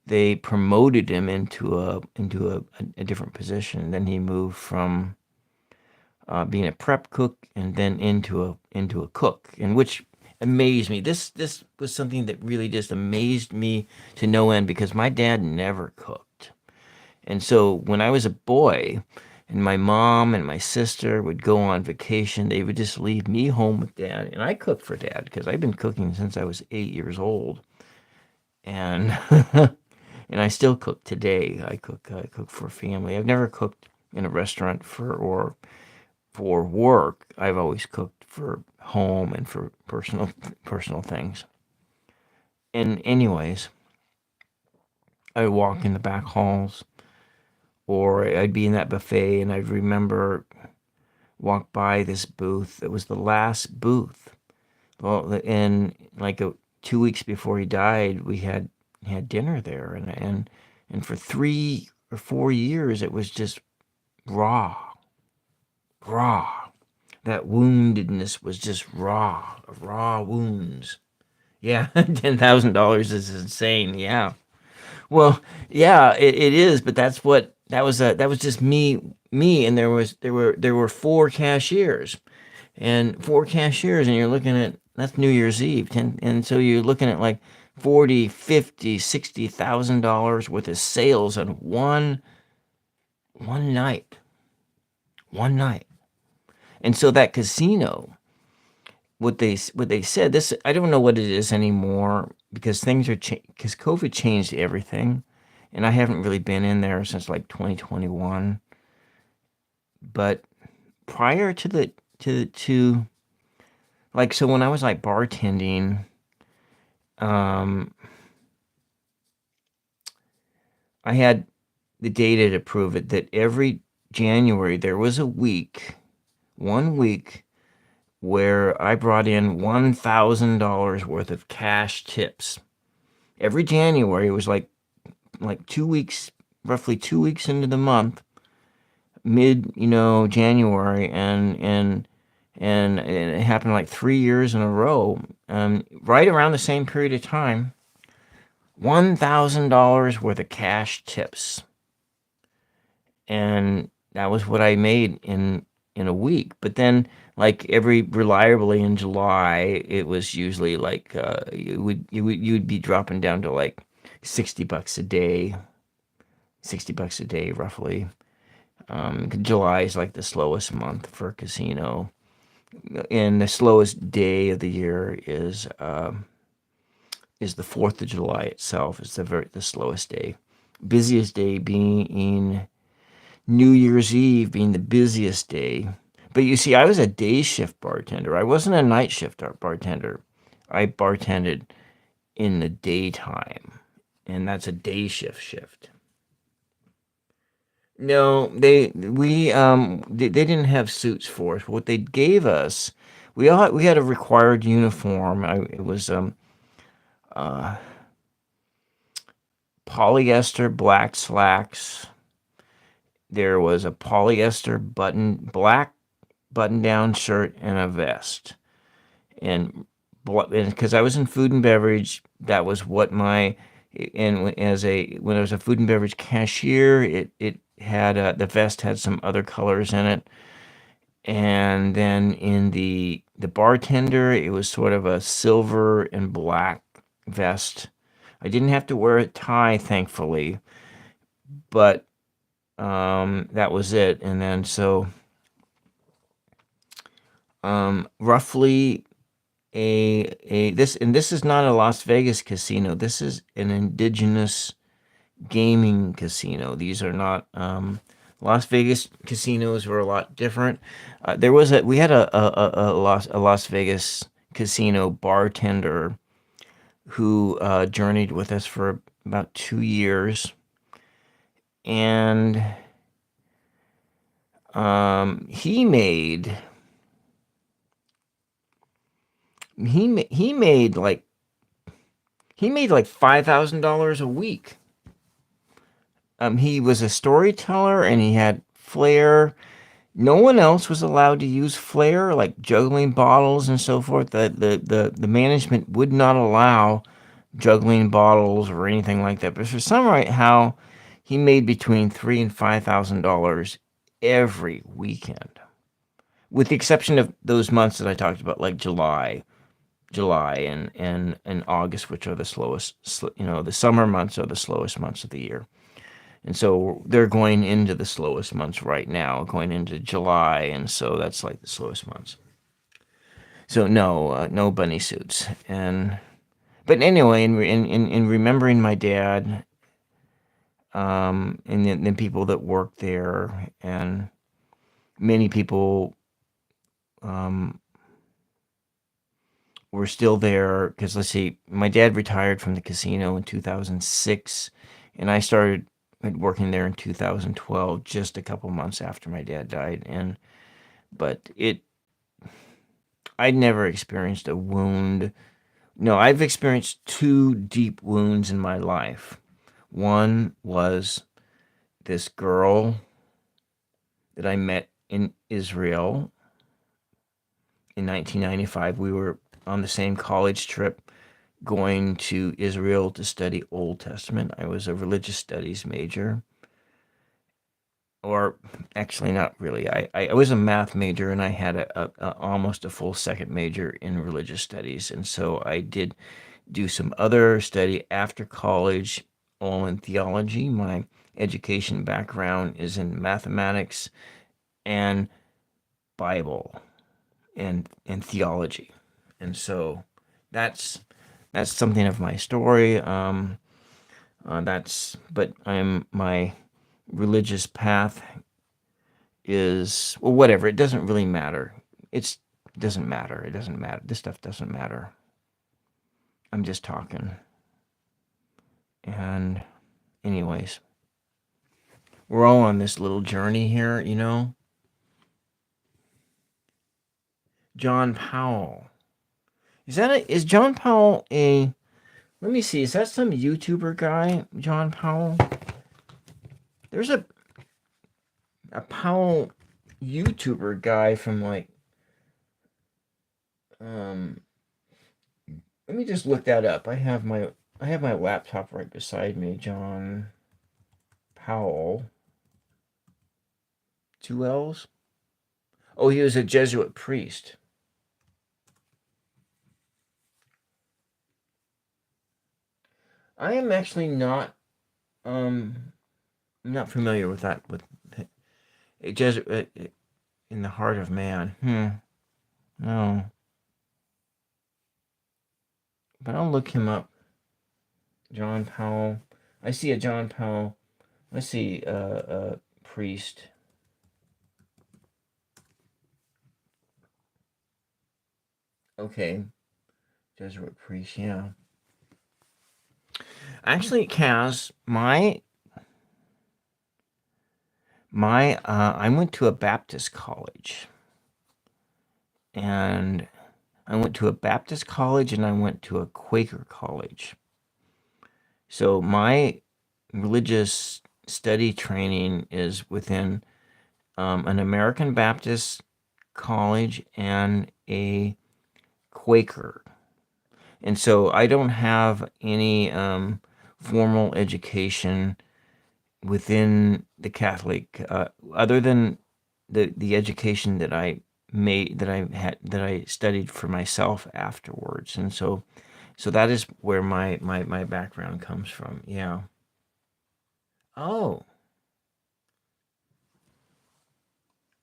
they promoted him into a different position. Then he moved from being a prep cook and then into a cook, and which amazed me. This was something that really just amazed me to no end because my dad never cooked. And so when I was a boy and my mom and my sister would go on vacation, they would just leave me home with dad. And I cooked for dad because I've been cooking since I was 8 years old. And and I still cook today. I cook for family. I've never cooked in a restaurant for work. I've always cooked for home and for personal things. And anyways, I would walk in the back halls or I'd be in that buffet and I'd remember walk by this booth. It was the last booth. Well, and like 2 weeks before he died, we had dinner there, and for 3 or 4 years, it was just raw, raw. That woundedness was just raw wounds. Yeah, $10,000 is insane. Yeah. Well, yeah, it is, but that was just me, and there were four cashiers, and you're looking at that's New Year's Eve, and so you're looking at like 40, 50, $60,000 worth of sales on one night, one night, and so that casino, what they said, this I don't know what it is anymore because things are because COVID changed everything, and I haven't really been in there since like 2021, but prior to like so when I was like bartending, um, I had the data to prove it that every January there was a week, 1 week, where I brought in $1,000 worth of cash tips. Every January it was like 2 weeks, roughly 2 weeks into the month, mid January, and it happened like 3 years in a row, right around the same period of time. $1,000 worth of cash tips, and that was what I made in a week. But then, like every reliably in July, it was usually like you would be dropping down to like $60 a day, $60 a day roughly. July is like the slowest month for a casino, and the slowest day of the year is the 4th of July itself. It's the slowest day. Busiest day being New Year's Eve being the busiest day. But you see, I was a day shift bartender. I wasn't a night shift bartender. I bartended in the daytime, and that's a day shift. No, they didn't have suits for us. What they gave us, we had a required uniform. It was uh, polyester black slacks. There was a polyester black button down shirt and a vest. And because I was in food and beverage, that was what my and when I was a food and beverage cashier, it had the vest had some other colors in it, and then in the bartender, it was sort of a silver and black vest. I didn't have to wear a tie, thankfully, but that was it. And then so roughly this is not a Las Vegas casino. This is an indigenous gaming casino. These are not Las Vegas casinos were a lot different. We had a Las Vegas casino bartender who journeyed with us for about 2 years, and he made he made like $5,000 a week. He was a storyteller and he had flair. No one else was allowed to use flair, like juggling bottles and so forth. The management would not allow juggling bottles or anything like that. But for some right how he made between $3,000 and $5,000 every weekend, with the exception of those months that I talked about, like July and August, which are the slowest. The summer months are the slowest months of the year. And so they're going into the slowest months right now, going into July, and so that's like the slowest months. So no bunny suits. But anyway, in remembering my dad, and the people that worked there, and many people were still there because, let's see, my dad retired from the casino in 2006, and I started working there in 2012, just a couple months after my dad died. But I'd never experienced a wound. No, I've experienced two deep wounds in my life. One was this girl that I met in Israel in 1995. We were on the same college trip going to Israel to study Old Testament. I was a religious studies major. Or actually, not really. I was a math major, and I had almost a full second major in religious studies. And so I did do some other study after college, all in theology. My education background is in mathematics and Bible and theology. And so that's something of my story. But my religious path is, well, whatever. It doesn't really matter. It doesn't matter. It doesn't matter. This stuff doesn't matter. I'm just talking. And anyways, we're all on this little journey here, John Powell. Is John Powell let me see, is that some YouTuber guy, John Powell? There's a Powell YouTuber guy from let me just look that up. I have my laptop right beside me. John Powell. 2 L's? Oh, he was a Jesuit priest. I am actually not not familiar with that, with a Jesuit in the heart of man. No. But I'll look him up. John Powell. I see a John Powell. Let's see, priest. Okay. Jesuit priest, yeah. Actually, Kaz, I went to a Baptist college. And I went to a Baptist college and I went to a Quaker college. So my religious study training is within an American Baptist college and a Quaker. And so I don't have any formal education within the Catholic, other than the education that I studied for myself afterwards. And so that is where my background comes from. Yeah. Oh,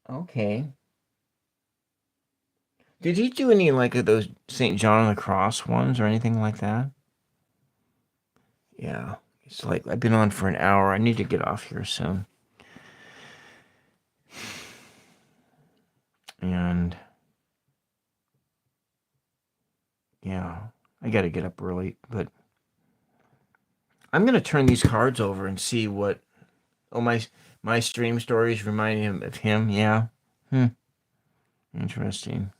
okay. Did he do any of those St. John of the Cross ones or anything like that? Yeah. It's like I've been on for an hour. I need to get off here soon. And yeah, I got to get up early, but I'm going to turn these cards over and see what. Oh, my stream stories remind him of him. Yeah. Interesting.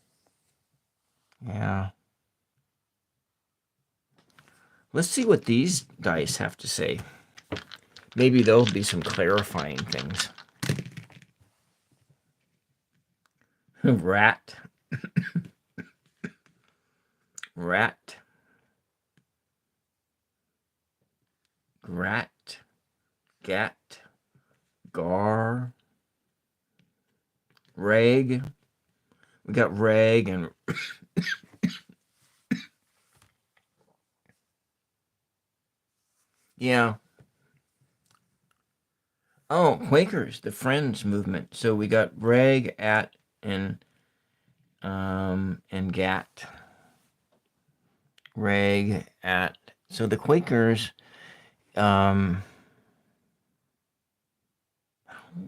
Yeah. Let's see what these dice have to say. Maybe there'll be some clarifying things. Rat. Rat. Grat, Gat, Gar, Reg. We got Reg and yeah. Oh, Quakers, the Friends movement. So we got Reg, At, and Gat. Reg, At. So the Quakers, what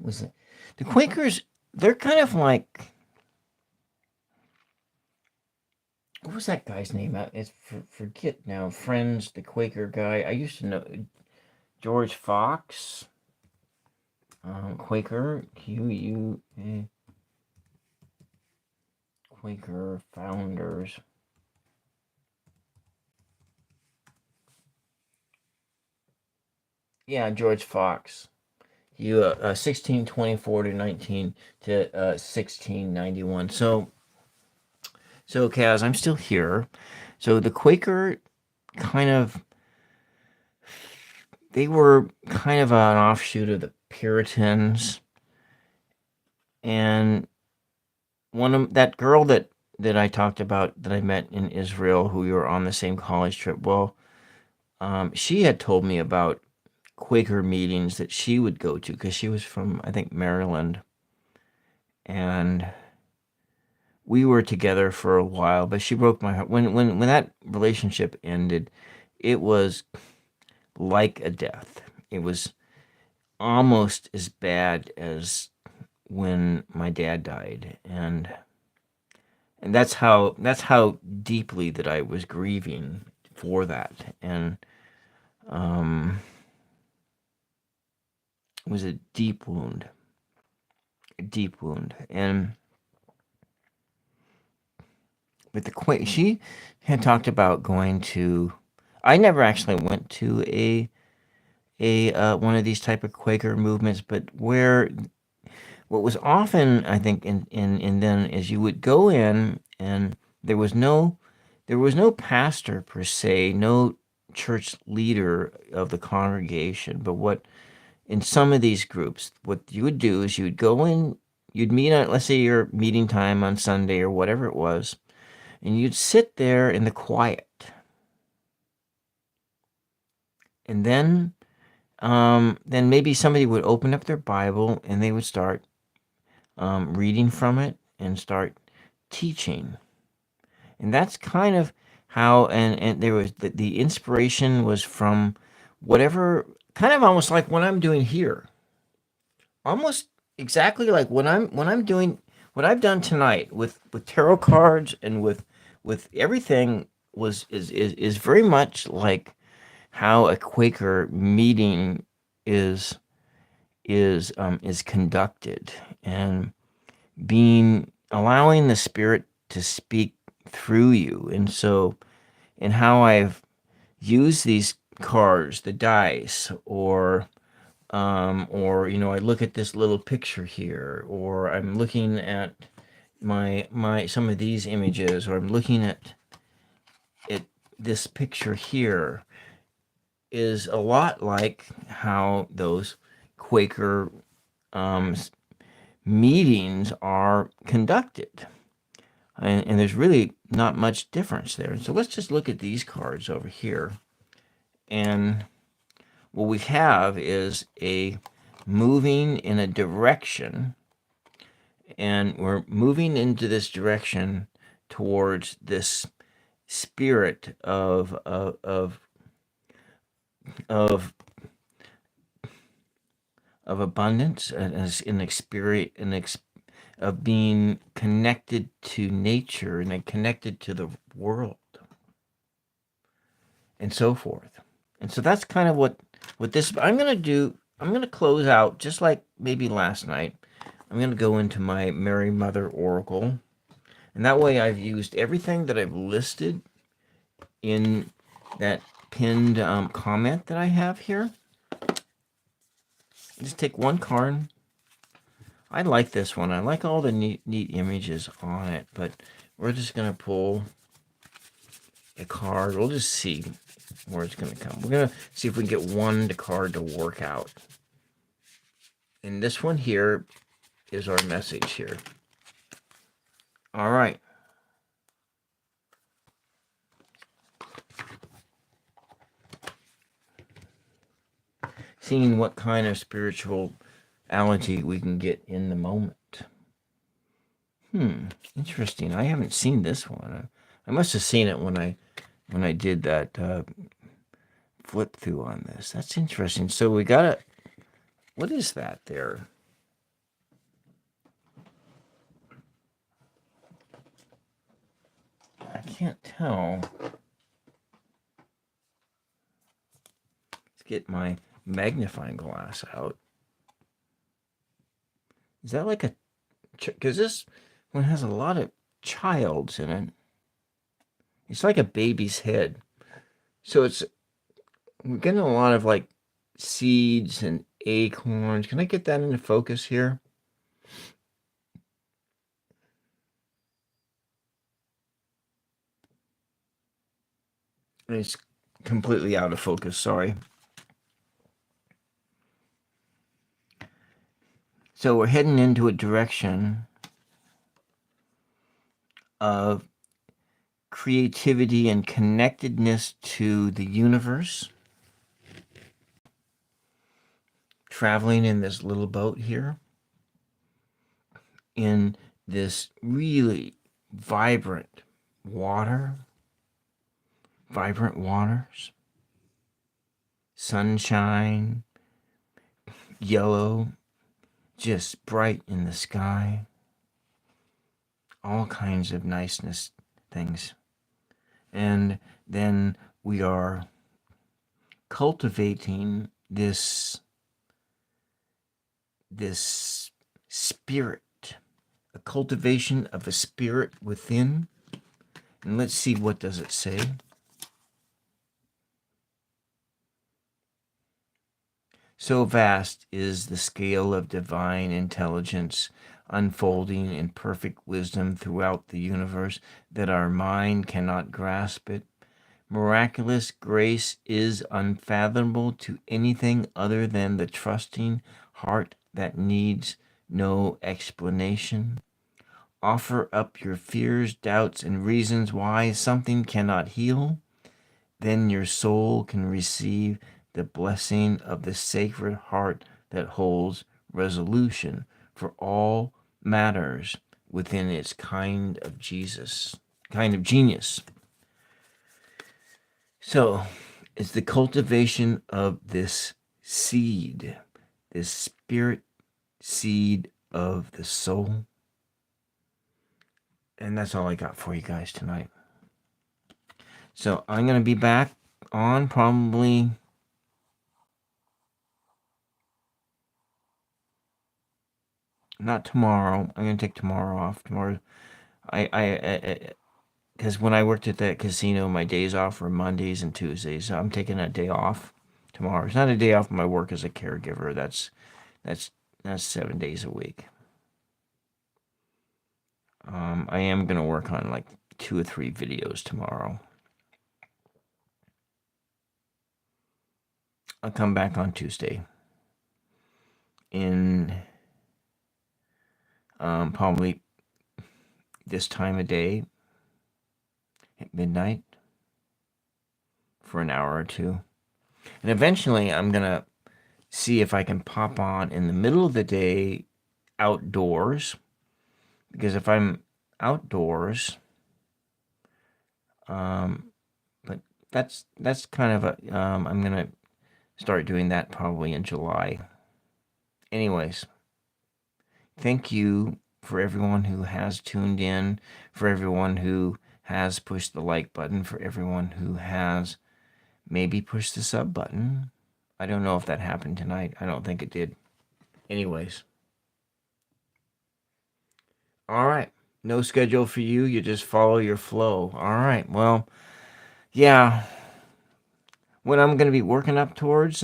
was it? The Quakers, they're kind of like, what was that guy's name? It's forget now. Friends, the Quaker guy. I used to know George Fox, Quaker, Quaker founders. Yeah, George Fox. 1624 to 1691. So Kaz, I'm still here. So the Quaker kind of they were kind of an offshoot of the Puritans, and one of that girl that I talked about that I met in Israel, who we were on the same college trip. Well, she had told me about Quaker meetings that she would go to because she was from, I think, Maryland, and we were together for a while. But she broke my heart when that relationship ended. It was like a death. It was almost as bad as when my dad died, and that's how deeply that I was grieving for that, and um, it was a deep wound, and with she had talked about going to. I never actually went to a one of these type of Quaker movements, but where what was often, I think, in then is you would go in and there was no pastor per se, no church leader of the congregation, but what in some of these groups, what you would do is you'd go in, you'd meet at, let's say, your meeting time on Sunday or whatever it was, and you'd sit there in the quiet, and then maybe somebody would open up their Bible and they would start reading from it and start teaching. And that's kind of how, and there was the inspiration was from whatever, kind of almost like what I'm doing here, almost exactly like when I'm doing what I've done tonight with tarot cards and with everything is very much like how a Quaker meeting is is conducted, and being allowing the spirit to speak through you. And so, and how I've used these cards, the dice, or I look at this little picture here, or I'm looking at my some of these images, or I'm looking at it this picture here, is a lot like how those Quaker um, meetings are conducted. And there's really not much difference there. So let's just look at these cards over here. And what we have is a moving in a direction, and we're moving into this direction towards this spirit of abundance, as an experience, of being connected to nature and then connected to the world and so forth. And so that's kind of what this I'm going to do. I'm going to close out just like maybe last night. I'm going to go into my Mary Mother Oracle. And that way I've used everything that I've listed in that pinned comment that I have here. Just take one card. I like this one. I like all the neat images on it, but we're just going to pull a card. We'll just see. where it's going to come. We're going to see if we can get one card to work out. And this one here is our message here. All right. Seeing what kind of spirituality we can get in the moment. Interesting. I haven't seen this one. I must have seen it when I did that flip through on this. That's interesting. So we got it. What is that there? I can't tell. Let's get my magnifying glass out. Is that like a... Because this one has a lot of childs in it. It's like a baby's head. So we're getting a lot of like seeds and acorns. Can I get that into focus here? It's completely out of focus, sorry. So we're heading into a direction of creativity and connectedness to the universe. Traveling in this little boat here, in this really vibrant waters, sunshine, yellow, just bright in the sky, all kinds of niceness things. And then we are cultivating this spirit, a cultivation of a spirit within. And let's see, what does it say? So vast is the scale of divine intelligence unfolding in perfect wisdom throughout the universe that our mind cannot grasp it. Miraculous grace is unfathomable to anything other than the trusting heart that needs no explanation. Offer up your fears, doubts, and reasons why something cannot heal. Then your soul can receive the blessing of the Sacred Heart that holds resolution for all matters within its kind of genius. So it's the cultivation of this seed, this spirit seed of the soul. And that's all I got for you guys tonight. So I'm going to be back on probably not tomorrow. I'm going to take tomorrow off. Tomorrow, because when I worked at that casino, my days off were Mondays and Tuesdays. So I'm taking a day off tomorrow. It's not a day off my work as a caregiver. That's 7 days a week. I am going to work on like 2 or 3 videos tomorrow. I'll come back on Tuesday in probably this time of day at midnight for an hour or 2. And eventually I'm going to see if I can pop on in the middle of the day outdoors. Because if I'm outdoors, but that's kind of a, I'm going to start doing that probably in July. Anyways, thank you for everyone who has tuned in, for everyone who has pushed the like button, for everyone who has maybe pushed the sub button. I don't know if that happened tonight. I don't think it did. Anyways. All right. No schedule for you. You just follow your flow. All right. Well, yeah. What I'm going to be working up towards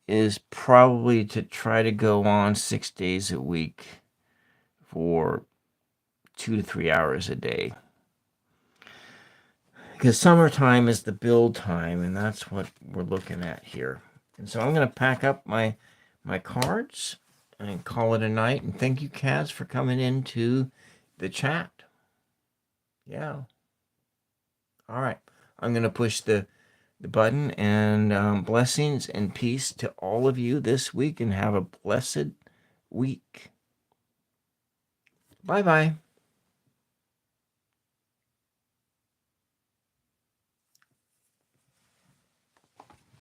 is probably to try to go on 6 days a week for 2 to 3 hours a day. because summertime is the build time, and that's what we're looking at here. And so I'm going to pack up my cards and call it a night. And thank you, Kaz, for coming into the chat. Yeah. All right. I'm going to push the button, and blessings and peace to all of you this week, and have a blessed week. Bye-bye.